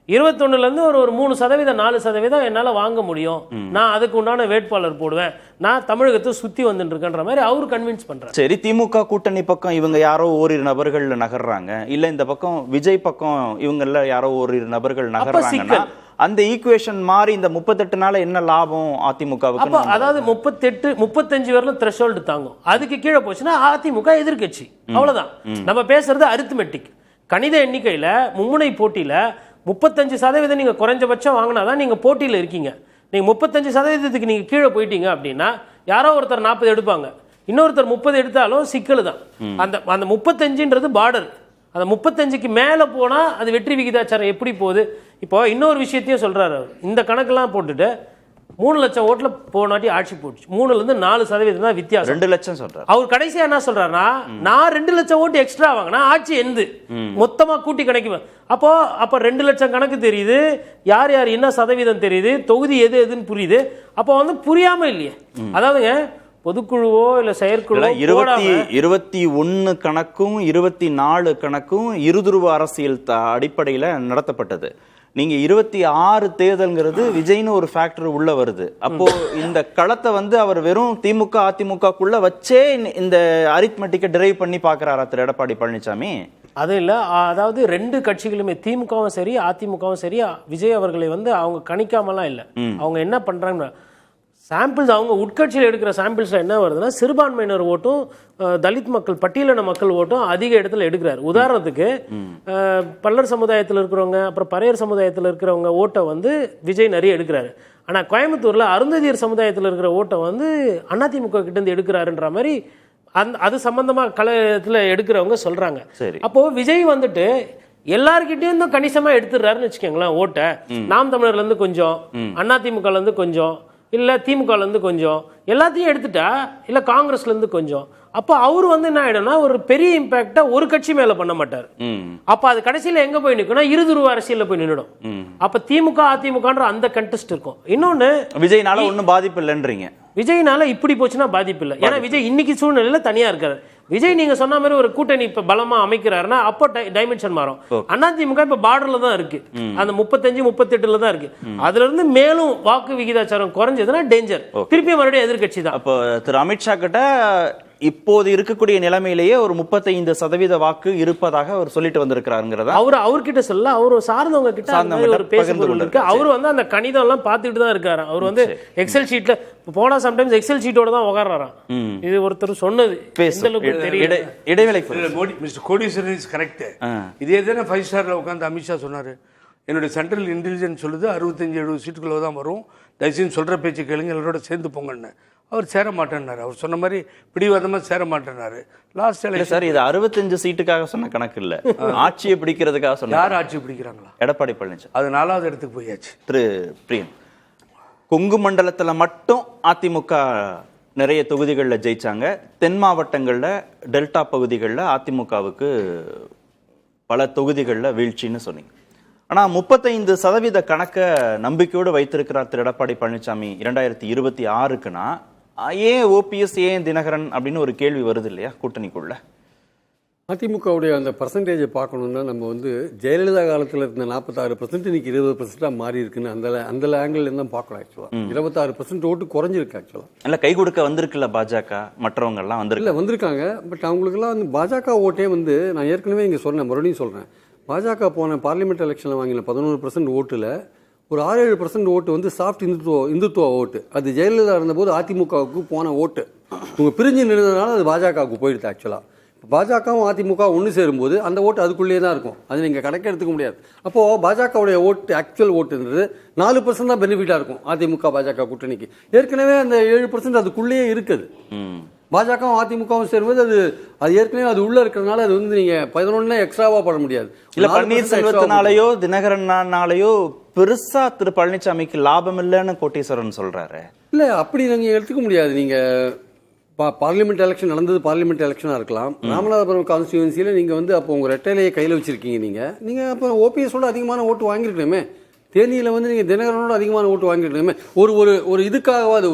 21 இருந்து ஒரு 3% 4% என்னால வாங்க முடியும், நான் அதுக்கு உண்டான வேட்பாளர் போடுவேன், நான் தமிழகத்தை சுத்தி வந்துட்டு இருக்கேன்ற மாதிரி அவரு கன்வின்ஸ் பண்றாரு. சரி, திமுக கூட்டணி பக்கம் இவங்க யாரோ ஓரிரு நபர்கள் நகர்றாங்க, இல்ல இந்த பக்கம் விஜய் பக்கம் இவங்கள யாரோ ஓரிரு நபர்கள் நகர்றாங்கன்னா அந்த ஈக்குவேஷன் மாறி இந்த 38 நாள என்ன லாபம் அதிமுகவுக்கு? அதாவது 35 வரலும் த்ரெஷோல்டு தாங்கும். அதுக்கு கீழே போச்சுன்னா அதிமுக எதிர்கட்சி, அவ்வளவுதான். நம்ம பேசுறது அரித்மெட்டிக், கணித எண்ணிக்கையில. மும்முனை போட்டியில 35% நீங்க குறைஞ்சபட்சம் வாங்கினாதான் நீங்க போட்டியில இருக்கீங்க. நீங்க 35% நீங்க கீழே போயிட்டீங்க அப்படின்னா யாரோ ஒருத்தர் 40 எடுப்பாங்க, இன்னொருத்தர் 30 எடுத்தாலும் சிக்கல் தான். அந்த 35ன்றது பார்டர். அந்த 35க்கு மேல போனா அது வெற்றி விகிதாச்சாரம் எப்படி போகுது? இப்போ இன்னொரு விஷயத்தையும் சொல்றாரு அவர். இந்த கணக்கெல்லாம் போட்டுட்டு 3 லட்சம் ஓட்டுல போனாட்டி ஆட்சி போட்டுச்சு, 3ல இருந்து 4% தான் வித்தியாசம். 2 லட்சம் சொல்றாரு அவர். கடைசியா என்ன சொல்றாருன்னா, நான் 2 லட்சம் ஓட்டு எக்ஸ்ட்ரா வாங்கினா ஆட்சி எந்து மொத்தமா கூட்டி கணக்கு. அப்போ 2 லட்சம் கணக்கு தெரியுது, யார் யார் என்ன சதவீதம் தெரியுது, தொகுதி எதுன்னு புரியுது. அப்போ வந்து புரியாம இல்லையே. அதாவதுங்க, பொதுக்குழுவோ இல்ல செயற்குழுவோ 21 கணக்கும் 24 கணக்கும் இருதுருவ அரசியல் அடிப்படையில நடத்தப்பட்டது. நீங்க 26 தேர்தல்ங்கிறது விஜய்னு ஒரு ஃபேக்டர் உள்ள வருது. அப்போ இந்த களத்தை வந்து அவர் வெறும் திமுக அதிமுகக்குள்ள வச்சே இந்த அரித்மெட்டிக்கை டிரைவ் பண்ணி பாக்குறாரா திரு எடப்பாடி பழனிசாமி? அது இல்ல, அதாவது 2 கட்சிகளுமே, திமுகவும் சரி அதிமுகவும் சரி, விஜய் அவர்களை வந்து அவங்க கணிக்காமலாம் இல்ல. அவங்க என்ன பண்றாங்க, சாம்பிள்ஸ் அவங்க உட்கட்சியில் எடுக்கிற சாம்பிள்ஸ்ல என்ன வருதுன்னா, சிறுபான்மையினர் ஓட்டும் தலித் மக்கள் பட்டியலின மக்கள் ஓட்டும் அதிக இடத்துல எடுக்கிறார். உதாரணத்துக்கு பல்லர் சமுதாயத்தில் இருக்கிறவங்க, அப்புறம் பறையர் சமுதாயத்தில் இருக்கிறவங்க ஓட்டை வந்து விஜய் நிறைய எடுக்கிறாரு. ஆனா கோயம்புத்தூர்ல அருந்ததியர் சமுதாயத்தில் இருக்கிற ஓட்டை வந்து அதிமுக கிட்ட இருந்து எடுக்கிறாருன்ற மாதிரி அது சம்பந்தமா கழகத்துல எடுக்கிறவங்க சொல்றாங்க. அப்போ விஜய் வந்துட்டு எல்லார்கிட்டயும் தான் கணிசமா எடுத்துடுறாருன்னு வச்சுக்கோங்களேன் ஓட்டை. நாம் தமிழர்ல இருந்து கொஞ்சம், அதிமுகல இருந்து கொஞ்சம், இல்ல திமுகல இருந்து கொஞ்சம், எல்லாத்தையும் எடுத்துட்டா, இல்ல காங்கிரஸ்ல இருந்து கொஞ்சம். அப்ப அவரு வந்து என்ன ஆயிடும்னா, ஒரு பெரிய இம்பாக்டா ஒரு கட்சி மேல பண்ண மாட்டார். அப்ப அது கடைசியில எங்க போய் நிற்கும்னா, இருதுருவ அரசியல்ல போய் நின்னுடும். அப்ப திமுக அதிமுகன்ற அந்த கண்டெஸ்ட் இருக்கும். இன்னொன்னு, விஜய்னால ஒன்னும் பாதிப்பு இல்லைன்றீங்க? விஜய்னால இப்படி போச்சுன்னா பாதிப்பு இல்லை. ஏன்னா விஜய் இன்னைக்கு சூழ்நிலையில தனியா இருக்காரு. விஜய் நீங்க சொன்ன மாதிரி ஒரு கூட்டணி இப்ப பலமா அமைக்கிறாருன்னா அப்போ டைமென்ஷன் மாறும். அதிமுக இப்ப பார்டர்ல தான் இருக்கு, அந்த 35-38 தான் இருக்கு. அதுல இருந்து மேலும் வாக்கு விகிதாச்சாரம் குறைஞ்சதுன்னா டேஞ்சர், திருப்பி மறுபடியும் எதிர்கட்சி தான். அப்போ திரு அமித்ஷா கிட்ட இப்போது இருக்கக்கூடிய நிலைமையிலேயே ஒரு 35% வாக்கு இருப்பதாக அவர் சொல்லிட்டு வந்திருக்கிறாருங்கிறதா? அவர்கிட்ட சொல்ல, அவர் சார்ந்தவங்க கிட்ட ஒரு பேசுபொருள் இருக்கு. அவர் வந்து அந்த கணிதம் எல்லாம் பார்த்துட்டு தான் இருக்காரு. அவர் வந்து எக்ஸல் ஷீட்ல போனா சம்டைம்ஸ் எக்ஸல் ஷீட்டோட தான் உட்கார்றாராம். இது ஒருத்தர் சொன்னது. இடைவேளை மிஸ்டர் கோடீஸ்வரன் இஸ் கரெக்ட். இதே தானே 5 ஸ்டார்ல உட்கார்ந்து அமித்ஷா சொன்னாரு. என்னுடைய சென்ட்ரல் இன்டெலிஜென்ஸ் சொல்லுது 65-70 சீட்டுக்குள்ள தான் வரும், தயவுசெய்து சொல்ற பேச்சு கேளுங்க, எல்லாரோட சேர்ந்து போங்கன்னு. அவர் சேர மாட்டேன்னாரு. அவர் சொன்ன மாதிரி பிடிவாதமா சேர மாட்டேன்னாரு. லாஸ்ட் சார், இது 65 சீட்டுக்காக சொன்ன கணக்கு இல்ல, ஆட்சியை பிடிக்கிறதுக்காக சொன்ன. யார் ஆட்சி பிடிக்கிறாங்களா? எடப்பாடி பழனிசாமி. அது 4வது இடத்துக்கு போயாச்சு. திரு பிரியன், கொங்கு மண்டலத்துல மட்டும் அதிமுக நிறைய தொகுதிகளில் ஜெயிச்சாங்க. தென் மாவட்டங்களில் டெல்டா பகுதிகளில் அதிமுகவுக்கு பல தொகுதிகளில் வீழ்ச்சின்னு சொன்னீங்க. ஆனால் 35% கணக்கை நம்பிக்கையோடு வைத்திருக்கிறார் திரு எடப்பாடி பழனிசாமி 2026க்குன்னா, ஏன் ஓபிஎஸ், ஏன் தினகரன் அப்படின்னு ஒரு கேள்வி வருது இல்லையா கூட்டணிக்குள்ள? அதிமுகவுடைய அந்த பர்சன்டேஜை பார்க்கணும்னா, நம்ம வந்து ஜெயலலிதா காலத்தில் இருந்த 46% இன்னைக்கு 20% மாறி இருக்குன்னு அந்த ஆங்கிள் தான் பார்க்கலாம். ஆக்சுவலாக 26% ஓட்டு குறைஞ்சிருக்கு. ஆக்சுவலாக இல்லை, கை கொடுக்க வந்திருக்குல்ல பாஜக, மற்றவங்க எல்லாம் வந்திருக்காங்க. பட் அவங்களுக்குலாம் வந்து பாஜக ஓட்டே வந்து, நான் ஏற்கனவே இங்கே சொன்னேன், மறுபடியும் சொல்கிறேன், பாஜக போன பார்லிமெண்ட் எலெக்ஷனில் வாங்கின 11% ஓட்டில் ஒரு 6-7% ஓட்டு வந்து சாஃப்ட் இந்துத்துவ ஓட்டு. அது ஜெயலலிதா இருந்தபோது அதிமுகவுக்கு போன ஓட்டு. இவங்க பிரிஞ்சு நின்றதுனால அது பாஜகவுக்கு போயிடுது. ஆக்சுவலாக பாஜகவும் அதிமுக ஒன்று சேரும்போது அந்த ஓட்டு அதுக்குள்ளேயே தான் இருக்கும். அது நீங்கள் கணக்கு எடுத்துக்க முடியாது. அப்போது பாஜகவுடைய ஓட்டு ஆக்சுவல் ஓட்டுன்றது 4% தான் பெனிஃபிட்டாக இருக்கும் அதிமுக பாஜக கூட்டணிக்கு. ஏற்கனவே அந்த 7% அதுக்குள்ளேயே இருக்குது. பாஜகவும் அதிமுகவும் சேரும்போது அது ஏற்கனவே அது உள்ள இருக்கிறதுனால அது வந்து நீங்க 11 எக்ஸ்ட்ராவா பண்ண முடியாது. இல்ல பன்னீர்செல்வத்தினாலேயோ தினகரனாலேயோ பெருசா திரு பழனிசாமிக்கு லாபம் இல்லைன்னு கோட்டீஸ்வரன் சொல்றாரு. இல்ல அப்படி நீங்க எடுத்துக்க முடியாது. நீங்க பார்லிமெண்ட் எலெக்ஷன் நடந்தது பார்லிமெண்ட் எலெக்ஷனாக இருக்கலாம். ராமநாதபுரம் கான்ஸ்டியூன்சியில் நீங்கள் வந்து அப்போ உங்கள் ரெட்டையிலேயே கையில் வச்சுருக்கீங்க. நீங்கள் அப்போ ஓபிஎஸோட அதிகமான ஓட்டு வாங்கியிருக்கணுமே. தேனியில் வந்து நீங்கள் தினகரனோட அதிகமான ஓட்டு வாங்கியிருக்கணுமே. ஒரு இதுக்காகவாது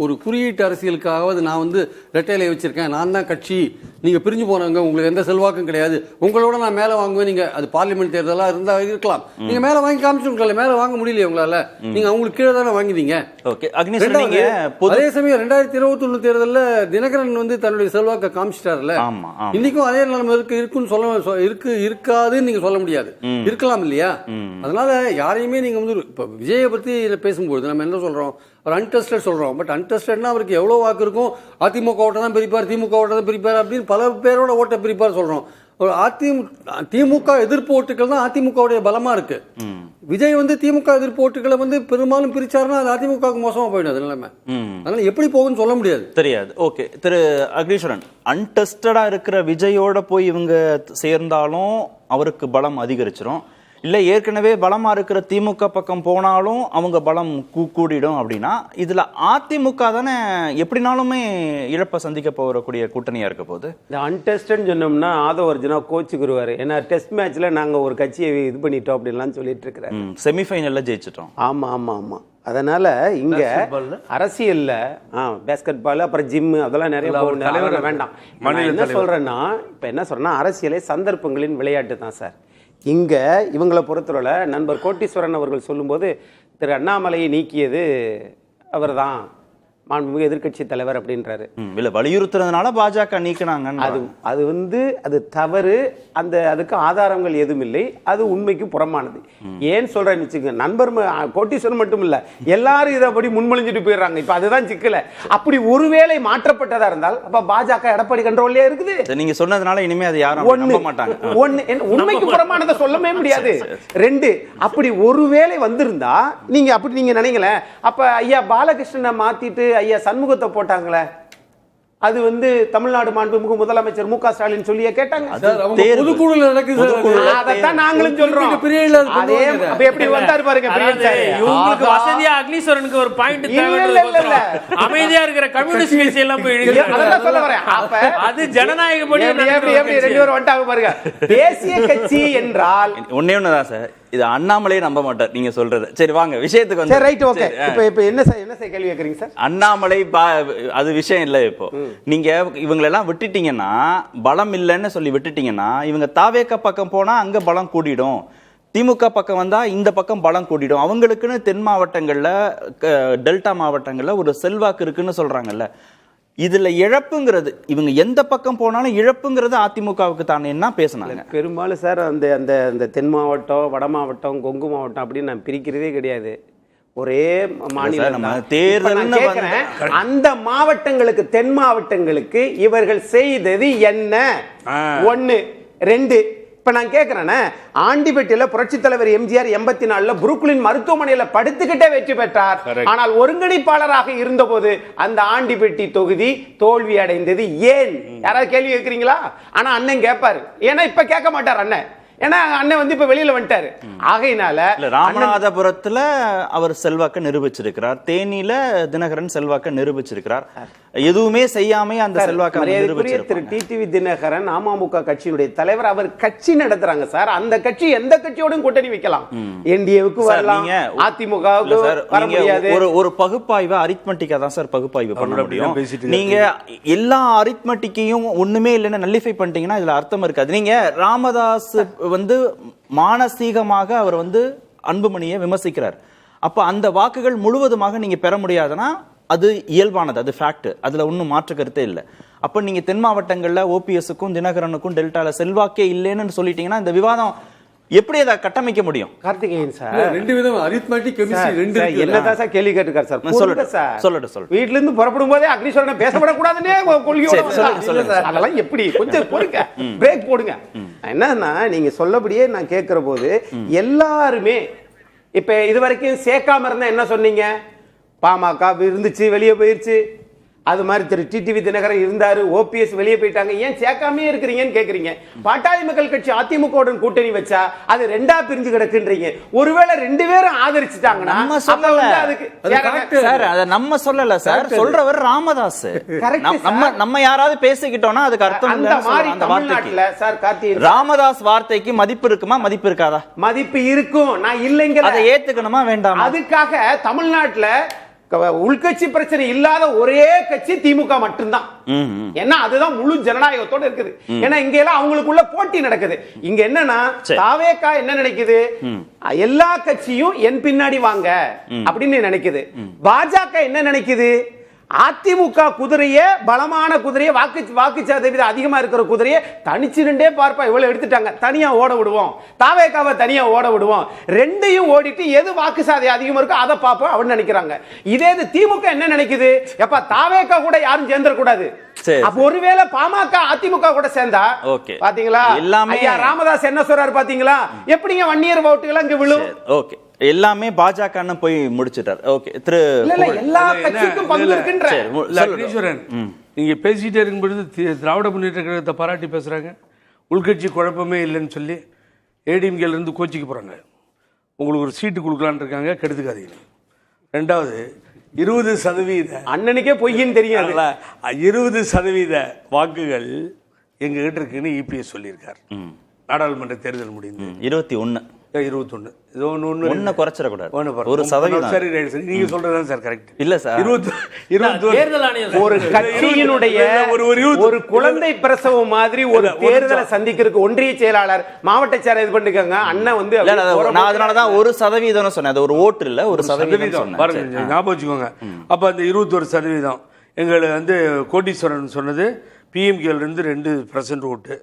ஒரு குறியீட்டு அரசியலுக்காகவாது நான் வந்து ரெட்டையிலேயே வச்சுருக்கேன், நான் தான் கட்சி, நீங்கள் பிரிஞ்சு போனவங்க, உங்களுக்கு எந்த செல்வாக்கும் கிடையாது, உங்களோட நான் மேலே வாங்குவேன். நீங்கள் அது பார்லிமெண்ட் தேர்தலாக இருந்தால் இருக்கலாம், நீங்கள் மேலே வாங்கி காமிச்சுருக்கல. மேலே வாங்க முடியலையே உங்களால், நீங்கள் அவங்களுக்கு கீழே தானே வாங்கினீங்க. அதே சமயம் 2021 தேர்தலில் தினகரன் வந்து தன்னுடைய செல்வாக்கை காமிச்சிட்டாருல. இன்னைக்கும் அதே நிலைமை இருக்குன்னு சொல்ல இருக்காதுன்னு நீங்க சொல்ல முடியாது. இருக்கலாம் இல்லையா? அதனால யாரையுமே நீங்க வந்து இப்ப விஜயை பத்தி பேசும்போது நம்ம என்ன சொல்றோம், ஒரு அன்டெஸ்டட் சொல்றோம். பட் அன்டெஸ்டட்னா அவருக்கு எவ்வளவு வாக்கு இருக்கும், அதிமுக ஓட்டை தான் பிரிப்பார், திமுக ஓட்டை தான் பிரிப்பார் அப்படின்னு பல பேரோட ஓட்டை பிரிப்பார் சொல்றோம். ஒரு திமுக எதிர்ப்பு ஓட்டுகள் தான் அதிமுகவுடைய பலமா இருக்கு. விஜய் வந்து திமுக எதிர்ப்பு ஓட்டுகளை வந்து பெரும்பாலும் பிரிச்சாருன்னா அது அதிமுகவுக்கு மோசமா போயிடும் அது நிலைமை. அதனால எப்படி போகும்னு சொல்ல முடியாது, தெரியாது. ஓகே, திரு அக்னீஸ்வரன், அன்டெஸ்டடா இருக்கிற விஜயோட போய் இவங்க சேர்ந்தாலும் அவருக்கு பலம் அதிகரிச்சிடும், இல்ல ஏற்கனவே பலமா இருக்கிற திமுக பக்கம் போனாலும் அவங்க பலம் கூடிடும். அப்படின்னா இதுல அதிமுக தானே எப்படினாலுமே இழப்பை சந்திக்க போகக்கூடிய கூட்டணியா இருக்க போது. இந்த அன்டெஸ்ட்னு சொன்னோம்னா ஆதவ அர்ஜுனா கோச்சுக்குருவாரு. ஏன்னா டெஸ்ட் மேட்ச்ல நாங்க ஒரு கட்சியை இது பண்ணிட்டோம் அப்படின்லாம் சொல்லிட்டு இருக்கிறாரு. செமிஃபைனல்ல ஜெயிச்சிட்டோம். ஆமா ஆமா ஆமா. அதனால இங்க அரசியல்ல பேஸ்கெட் பால் அப்புறம் ஜிம் அதெல்லாம் நிறைய வேண்டாம். என்ன சொல்றேன்னா இப்ப என்ன சொல்றேன்னா அரசியலே சந்தர்ப்பங்களின் விளையாட்டு தான் சார். இங்க இவங்களை பொறுத்தவரை நண்பர் கோட்டீஸ்வரன் அவர்கள் சொல்லும்போது திரு அண்ணாமலையை நீக்கியது அவர் தான் மாண்புமிகு எதிர்கட்சி தலைவர் அப்படின்றாரு. வலியுறுத்துறதுனால பாஜக நீக்கினாங்க. அது வந்து அது தவறு. அதுக்கு ஆதாரங்கள் எதுவும் இல்லை. அது உண்மைக்கு புறமானது. ஏன் சொல்றேன்னு வச்சுக்கோங்க, நண்பர் கோட்டீஸ்வரன் மட்டும் இல்ல, எல்லாரும் இதை அப்படி முன்மொழிஞ்சிட்டு போயிடுறாங்க. இப்ப அதுதான் சிக்கல. அப்படி ஒருவேளை மாற்றப்பட்டதா இருந்தால் அப்ப பாஜக எடப்பாடி கண்ட்ரோல்லே இருக்குது. நீங்க சொன்னதுனால இனிமே அது யாரும் நம்ப மாட்டாங்க. உண்மைக்கு புறமானதை சொல்லவே முடியாது. 2 அப்படி ஒருவேளை வந்திருந்தா நீங்க அப்படி நீங்க நினைக்கல, அப்ப ஐயா பாலகிருஷ்ணனை மாத்திட்டு ஐயா சண்முகத்தை போட்டாங்களே, அது வந்து தமிழ்நாடு மாண்புமிகு முதலமைச்சர் மு க ஸ்டாலின் சொல்லியே கேட்டாங்க. நாங்களும் சொல்றோம். எப்படி வந்தாரு பாருங்க. இவங்களுக்கு வசதியா அக்னீஸ்வரனுக்கு ஒரு பாயிண்ட் அமைதியா இருக்கிற கம்யூனிஸ்ட் கட்சி எல்லாம் சொல்ல வரேன். அது ஜனநாயக பாருங்க. தேசிய கட்சி என்றால் ஒன்னே ஒண்ணுதான் சார், இது அண்ணாமலையே நம்ப மாட்டார் நீங்க சொல்றது. சரி வாங்க விஷயத்துக்கு வந்து. Right, okay. இப்போ என்ன சார் கேள்வி கேக்குறீங்க சார்? அண்ணாமலை அது விஷயம் இல்ல. இப்போ நீங்க இவங்களெல்லாம் விட்டுட்டீங்கன்னா, பலம் இல்லைன்னு சொல்லி விட்டுட்டீங்கன்னா, இவங்க தாவேக பக்கம் போனா அங்க பலம் கூடிடும், திமுக பக்கம் வந்தா இந்த பக்கம் பலம் கூடிடும். அவங்களுக்குன்னு தென் மாவட்டங்கள்ல டெல்டா மாவட்டங்கள்ல ஒரு செல்வாக்கு இருக்குன்னு சொல்றாங்கல்ல. இதுல இழப்புங்கிறது இவங்க எந்த பக்கம் போனாலும் இழப்புங்கிறது அதிமுகவுக்கு தானே என்ன பேசினாங்க. பெரும்பாலும் சார் அந்த தென் மாவட்டம், வட மாவட்டம், கொங்கு மாவட்டம் அப்படின்னு நான் பிரிக்கிறதே கிடையாது. ஒரே மாநிலம் தேர்தல். அந்த மாவட்டங்களுக்கு, தென் மாவட்டங்களுக்கு இவர்கள் செய்தது என்ன? 1 2 இப்ப நான் கேட்கிறேன், ஆண்டிபட்டியில புரட்சி தலைவர் எம்ஜிஆர் 84 புருக்லின் மருத்துவமனையில படுத்துக்கிட்டே வெற்றி பெற்றார். ஆனால் ஒருங்கிணைப்பாளராக இருந்தபோது அந்த ஆண்டிபட்டி தொகுதி தோல்வி அடைந்தது ஏன்? யாராவது கேள்வி கேட்கிறீங்களா? ஆனா அண்ணன் கேட்பாரு. ஏன்னா இப்ப கேட்க மாட்டார் அண்ணன். ஏன்னா அண்ணன் வந்து இப்ப வெளியில வந்துட்டாரு. ஆகையினால ராமநாதபுரத்துல அவர் செல்வாக்க நிரூபிச்சிருக்கிறார், தேனியில தினகரன் செல்வாக்க நிரூபிச்சிருக்கிறார். எதுவுமே செய்யாம அந்த செல்வாக்க நிரூபிச்சிருக்கிறார். திரு டிடிவி தினகரன் அமமுக கட்சியினுடைய தலைவர். அவர் கட்சி நடத்துறாங்க சார். அந்த கட்சி எந்த கட்சியோடும் கூட்டணி வைக்கலாம். என்டிஏவுக்கு வரலாம், அதிமுகவுக்கு வர முடியாது. ஒரு பகுப்பாய்வு அரித்மெட்டிக்கா தான் சார் பகுப்பாய்வு பண்ண முடியும். நீங்க எல்லா அரித்மெட்டிக்கையும் ஒண்ணுமே இல்லைன்னு நல்லிஃபை பண்ணிட்டீங்கன்னா இதுல அர்த்தம் இருக்காது. நீங்க ராமதாஸ் வந்து மானசீகமாக அவர் வந்து அன்புமணியை விமர்சிக்கிறார். அப்ப அந்த வாக்குகள் முழுவதுமாக நீங்க பெற முடியாதுன்னா அது இயல்பானது, அது ஃபேக்ட். அதுல ஒன்றும் மாற்று கருத்தே இல்லை. அப்ப நீங்க தென் மாவட்டங்கள்ல ஓபிஎஸ்க்கும் தினகரனுக்கும் டெல்டால செல்வாக்கே இல்லைன்னு சொல்லிட்டீங்கன்னா இந்த விவாதம் எப்படி அதை கட்டமைக்க முடியும்? கார்த்திகேயன் சார், ரெண்டு விதம் அரித்மெட்டிக் கெமிஸ்ட்ரி ரெண்டு இருக்கு. என்னதான் சார் கேள்வி கேட்டுக்கார் சார்? சொல்லட்டும். வீட்ல இருந்து புறப்படும் போதே அக்னிஸ்வரனை பேசப்படக்கூடாதுன்னே கொள்கையோட அதெல்லாம் எப்படி? கொஞ்சம் பொறுங்க, பிரேக் போடுங்க. என்னன்னா நீங்க சொல்லபடியே நான் கேட்கிற போது எல்லாருமே இப்ப இது வரைக்கும் சேர்க்காம இருந்தா என்ன சொன்னீங்க? பாமக இருந்துச்சு, வெளியே போயிருச்சு. அது மாதிரி திரு டிடிவி தினகரன் இருந்தாரு, ஓபிஎஸ் வெளியே போயிட்டாங்க, ஏன் சேர்க்காமே இருக்கிறீங்கன்னு கேக்குறீங்க. பாட்டாளி மக்கள் கட்சி அதிமுகவுடன் கூட்டணி வச்சா அது ரெண்டா பிரிஞ்சு கிடக்குன்றீங்க. ஒருவேளை ரெண்டு பேரும் ஆதரிச்சுட்டாங்கன்னா நம்ம சொல்லல சார், சொல்றவர் ராமதாஸ். நம்ம யாராவது பேசிக்கிட்டோம்னா அதுக்கு அர்த்தம் அந்த மாதிரி தமிழ்நாட்டுல சார் கார்த்திகேயன் ராமதாஸ் வார்த்தைக்கு மதிப்பு இருக்குமா, மதிப்பு இருக்காதா? மதிப்பு இருக்கும், நான் இல்லைங்க. அதை ஏத்துக்கணுமா வேண்டாம்? அதுக்காக தமிழ்நாட்டுல உள்கட்சி பிரச்சனை இல்லாத ஒரே கட்சி திமுக மட்டும்தான். ஏன்னா அதுதான் முழு ஜனநாயகத்தோட இருக்குது. ஏன்னா இங்க எல்லாம் அவங்களுக்குள்ள போட்டி நடக்குது. இங்க என்னன்னா தாவேகா என்ன நினைக்குது? எல்லா கட்சியும் என் பின்னாடி வாங்க அப்படின்னு நினைக்குது. பாஜக என்ன நினைக்குது? அதிமுக குதிரைய, பலமான குதிரைய, வாக்கு சதவீதம் அதிகமா இருக்கிற குதிரைய தனிச்சு நின்றே பார்ப்பா, இவ்வளவு எடுத்துட்டாங்க, தனியா ஓட விடுவோம், தாவேகாவை தனியா ஓட விடுவோம், ரெண்டையும் ஓடிட்டு எது வாக்கு சாதனை அதிகமா இருக்கோ அதை பார்ப்போம் அப்படின்னு நினைக்கிறாங்க. இதே திமுக என்ன நினைக்குது? எப்ப தாவேகா கூட யாரும் சேர்ந்துட கூடாது. அப்ப ஒருவேளை பாமக அதிமுக கூட சேர்ந்தா பாத்தீங்களா, ஐயா ராமதாஸ் என்ன சொல்றாரு பாத்தீங்களா, எப்படிங்க வன்னியர் ஓட்டுகள் அங்க விழும். ஓகே, எல்லாமே பாஜக போய் முடிச்சிட்டார். ஓகே, எல்லா கட்சிக்கும் பங்கு இருக்குன்ற நீங்க பேசிட்டே இருக்கும் பொழுது திராவிட முன்னேற்ற கழகத்தை பாராட்டி பேசுறாங்க. உள்கட்சி குழப்பமே இல்லைன்னு சொல்லி ஏடிஎம்கேல இருந்து கோச்சிக்கு போறாங்க. உங்களுக்கு ஒரு சீட்டு கொடுக்கலான்னு இருக்காங்க, கெடுத்துக்காதீங்க. ரெண்டாவது 20% அண்ணனுக்கே பொய்ன்னு தெரியாதுல, 20% வாக்குகள் எங்க கிட்ட இருக்குன்னு இபிஎஸ் சொல்லியிருக்காரு. நாடாளுமன்ற தேர்தல் முடிந்து 21 ஏதோ ஒன்னு குறைச்சிடக்கூடாது. ஒரு சதவீதம். சரி, நீங்க சொல்றதுதான் சார் கரெக்ட். இல்ல சார், ஒரு கட்சியினுடைய ஒரு குழந்தை பிரசவம் மாதிரி ஒரு தேர்தலை சந்திக்கிறதுக்கு ஒன்றிய செயலாளர், மாவட்ட செயலர் இது பண்ணிருக்காங்க. அண்ணன் வந்து நான் அதனாலதான் 1% சொன்னேன். அது ஒரு ஓட்டு இல்ல, ஒரு சதவீதம் பாருங்க, ஞாபகம் வச்சுக்கோங்க. அப்ப அந்த 21% எங்களுக்கு வந்து கோட்டீஸ்வரன் சொன்னது பிஎம்கேல இருந்து 2% ஓட்டு,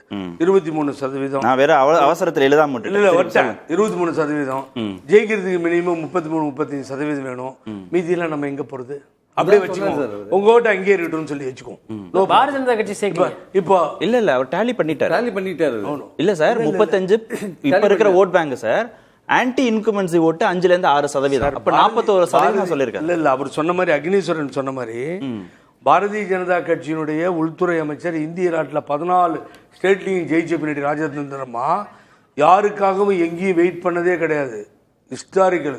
23%. நான் வேற அவசரத்தில் எழுதாம இல்ல வச்சேன். 23% ஜெயிக்கிறதுக்கு மினிமம் 33-35% வேணும். மீதி எல்லாம் நம்ம எங்க போறது? அப்படியே வச்சுக்கோங்க, உங்க ஓட்டு அங்கேயே இருக்கட்டும்னு சொல்லி வச்சுக்கோங்க. பாரதிய ஜனதா கட்சி சேர்க்கல இப்போ இல்ல அவர் டேலி பண்ணிட்டாரு. இல்ல சார், 35 இப்ப இருக்கிற vote bank sir, anti incumbency vote 5ல இருந்து 6%. அப்ப 41% சொல்லிருக்காரு. இல்ல அவர் சொன்ன மாதிரி, அக்னீஸ்வரன் சொன்ன மாதிரி, பாரதிய ஜனதா கட்சியினுடைய உள்துறை அமைச்சர் இந்திய நாட்டில் 14 ஸ்டேட்லையும் ஜெயிச்ச பின்னாடி ராஜதந்திரமா யாருக்காகவும் எங்கேயும் வெயிட் பண்ணதே கிடையாது. ஹிஸ்டாரிக்கல்.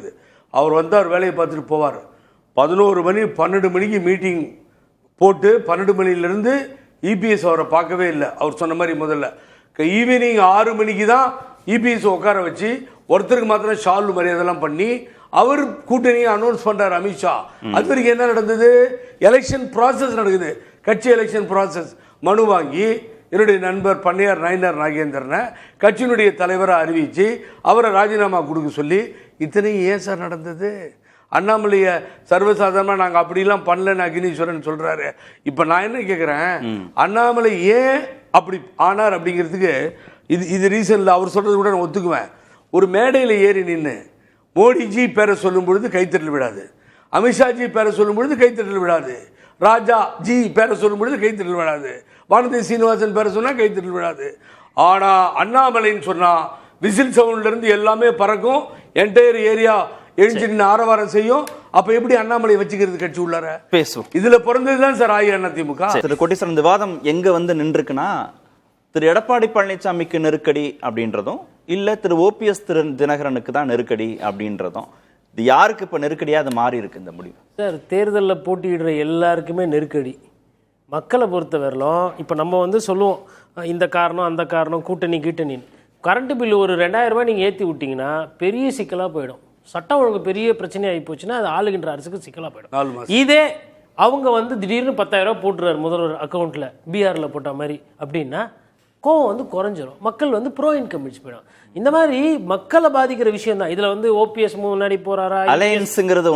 அவர் வந்தார், வேலையை பார்த்துட்டு போவார். 11 மணி 12 மணிக்கு மீட்டிங் போட்டு 12 மணிலிருந்து இபிஎஸ் அவரை பார்க்கவே இல்லை. அவர் சொன்ன மாதிரி முதல்ல ஈவினிங் 6 மணிக்கு தான் இபிஎஸ் உட்கார வச்சு ஒருத்தருக்கு மாத்திரம் ஷால் மரியாதைலாம் பண்ணி அவர் கூட்டணியை அனௌன்ஸ் பண்றாரு அமித்ஷா. அது வரைக்கும் என்ன நடந்தது? எலெக்ஷன் ப்ராசஸ் நடக்குது, கட்சி எலெக்ஷன் ப்ராசஸ். மனு வாங்கி என்னுடைய நண்பர் பண்ணையார் நயினார் நாகேந்திரனை கட்சியினுடைய தலைவராக அறிவிச்சு அவரை ராஜினாமா கொடுக்க சொல்லி, இத்தனையும் ஏன் சார் நடந்தது? அண்ணாமலையை சர்வசாதாரணமாக நாங்கள் அப்படிலாம் பண்ணலன்னு அக்னீஸ்வரன் சொல்றாரு. இப்போ நான் என்ன கேட்குறேன், அண்ணாமலை ஏன் அப்படி ஆனார் அப்படிங்கிறதுக்கு இது ரீசன்ல அவர் சொல்றது கூட நான் ஒத்துக்குவேன். ஒரு மேடையில் ஏறி நின்று மோடிஜி பேரை சொல்லும் பொழுது கைத்தட்டல் விடாது, அமித்ஷாஜி பேரை சொல்லும் பொழுது கைத்தட்டல் விடாது, ராஜா ஜி பேரை சொல்லும் பொழுது கைத்தட்டல் விடாது, வானதி சீனிவாசன் பேரை சொன்னா கைத்தட்டல் விடாது. ஆனா அண்ணாமலைன்னு சொன்னா விசில் சவுண்ட்ல இருந்து எல்லாமே பறக்கும், என்டையர் ஏரியா எழுஞ்சி ஆரவாரம் செய்யும். அப்ப எப்படி அண்ணாமலை வச்சுக்கிறது கட்சி உள்ளார? பேசும். இதுல பிறந்ததுதான் சார் அதிமுக. திரு கோட்டீஸ்வரன், விவாதம் எங்க வந்து நின்றுக்குன்னா, திரு எடப்பாடி பழனிசாமிக்கு நெருக்கடி அப்படின்றதும் இல்ல திரு ஓபிஎஸ் தினகரனுக்கு தான் நெருக்கடி அப்படின்றதும், இது யாருக்கு இப்ப நெருக்கடியா அது மாறி இருக்கு இந்த முடிவு? சார், தேர்தலில் போட்டியிடுற எல்லாருக்குமே நெருக்கடி. மக்களை பொறுத்த வரலும் இப்போ நம்ம வந்து சொல்லுவோம் இந்த காரணம் அந்த காரணம் கூட்டணி. கரண்ட் பில்லு ஒரு 2000 ரூபாய் நீங்கள் ஏற்றி விட்டிங்கன்னா பெரிய சிக்கலாக போயிடும். சட்டம் ஒழுங்கு பெரிய பிரச்சனை ஆகி போச்சுன்னா அது ஆளுகின்ற அரசுக்கு சிக்கலாக போயிடும். இதே அவங்க வந்து திடீர்னு 10,000 ரூபாய் போட்டுருவார் முதல்வர் அக்கௌண்ட்டில், பீகாரில் போட்ட மாதிரி அப்படின்னா கோவம் வந்து குறைஞ்சிரும். மக்கள் வந்து ப்ரோ இன்கம் போயிடும். இந்த மாதிரி மக்களை பாதிக்கிற விஷயம் தான். இதுல வந்து ஓபிஎஸ் முன்னாடி போறாரா, அலையன்ஸ்ங்கிறது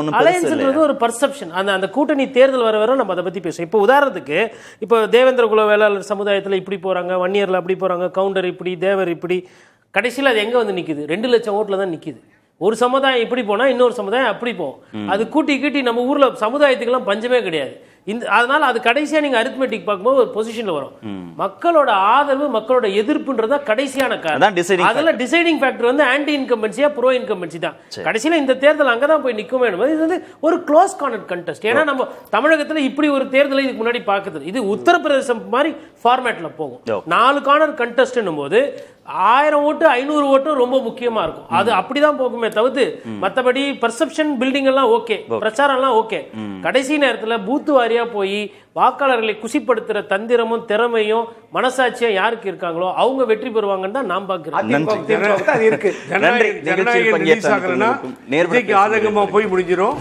ஒரு பர்செப்ஷன். அந்த கூட்டணி தேர்தல் வர நம்ம அதை பத்தி பேசுவோம். இப்போ உதாரணத்துக்கு இப்போ தேவேந்திர குல வேளாளர் சமுதாயத்தில் இப்படி போறாங்க, வன்னியர்ல அப்படி போறாங்க, கவுண்டர் இப்படி, தேவர் இப்படி, கடைசியில் அது எங்கே வந்து நிற்குது? 2 லட்சம் ஓட்டில் தான் நிற்குது. ஒரு சமுதாயம் இப்படி போனால் இன்னொரு சமுதாயம் அப்படி போகும். அது கூட்டி நம்ம ஊரில் சமுதாயத்துக்கெல்லாம் பஞ்சமே கிடையாது. அதனால அது கடைசியாக நீங்கள் அரித்மெட்டிக் பார்க்கும்போது ஒரு பொசிஷனில் வரும். மக்களோட ஆதரவு, மக்களோட எதிர்ப்புன்றதா கடைசியான காரணம். அதில் டிசைடிங் ஃபேக்டர் வந்து ஆன்டி இன்கம்பன்சியா ப்ரோ இன்கம்பன்சி தான். கடைசியில் இந்த தேர்தல் அங்கே தான் போய் நிற்கும் வேணும். இது வந்து ஒரு க்ளோஸ் கார்னர் கண்டெஸ்ட். ஏன்னா நம்ம தமிழகத்தில் இப்படி ஒரு தேர்தலை இதுக்கு முன்னாடி பார்க்குறது, இது உத்தரப்பிரதேசம் மாதிரி ஃபார்மேட்டில் போகும். 4 கார்னர் கண்டெஸ்ட்னும் போது 1000 ஓட்டு 500 ஓட்டும் ரொம்ப முக்கியமா இருக்கும். அது அப்படிதான் போகுமே தவிர்த்து மற்றபடி பர்செப்ஷன் பில்டிங் எல்லாம் ஓகே, பிரச்சாரம் எல்லாம் ஓகே. கடைசி நேரத்தில் பூத்து வாரியா போய் வாக்காளர்களை குசிப்படுத்துற தந்திரமும் திறமையும் மனசாட்சியும் யாருக்கு இருக்காங்களோ அவங்க வெற்றி பெறுவாங்கன்னு தான் நான் பார்க்கிறேன். ஆதங்கமா போய் முடிஞ்சிடும்.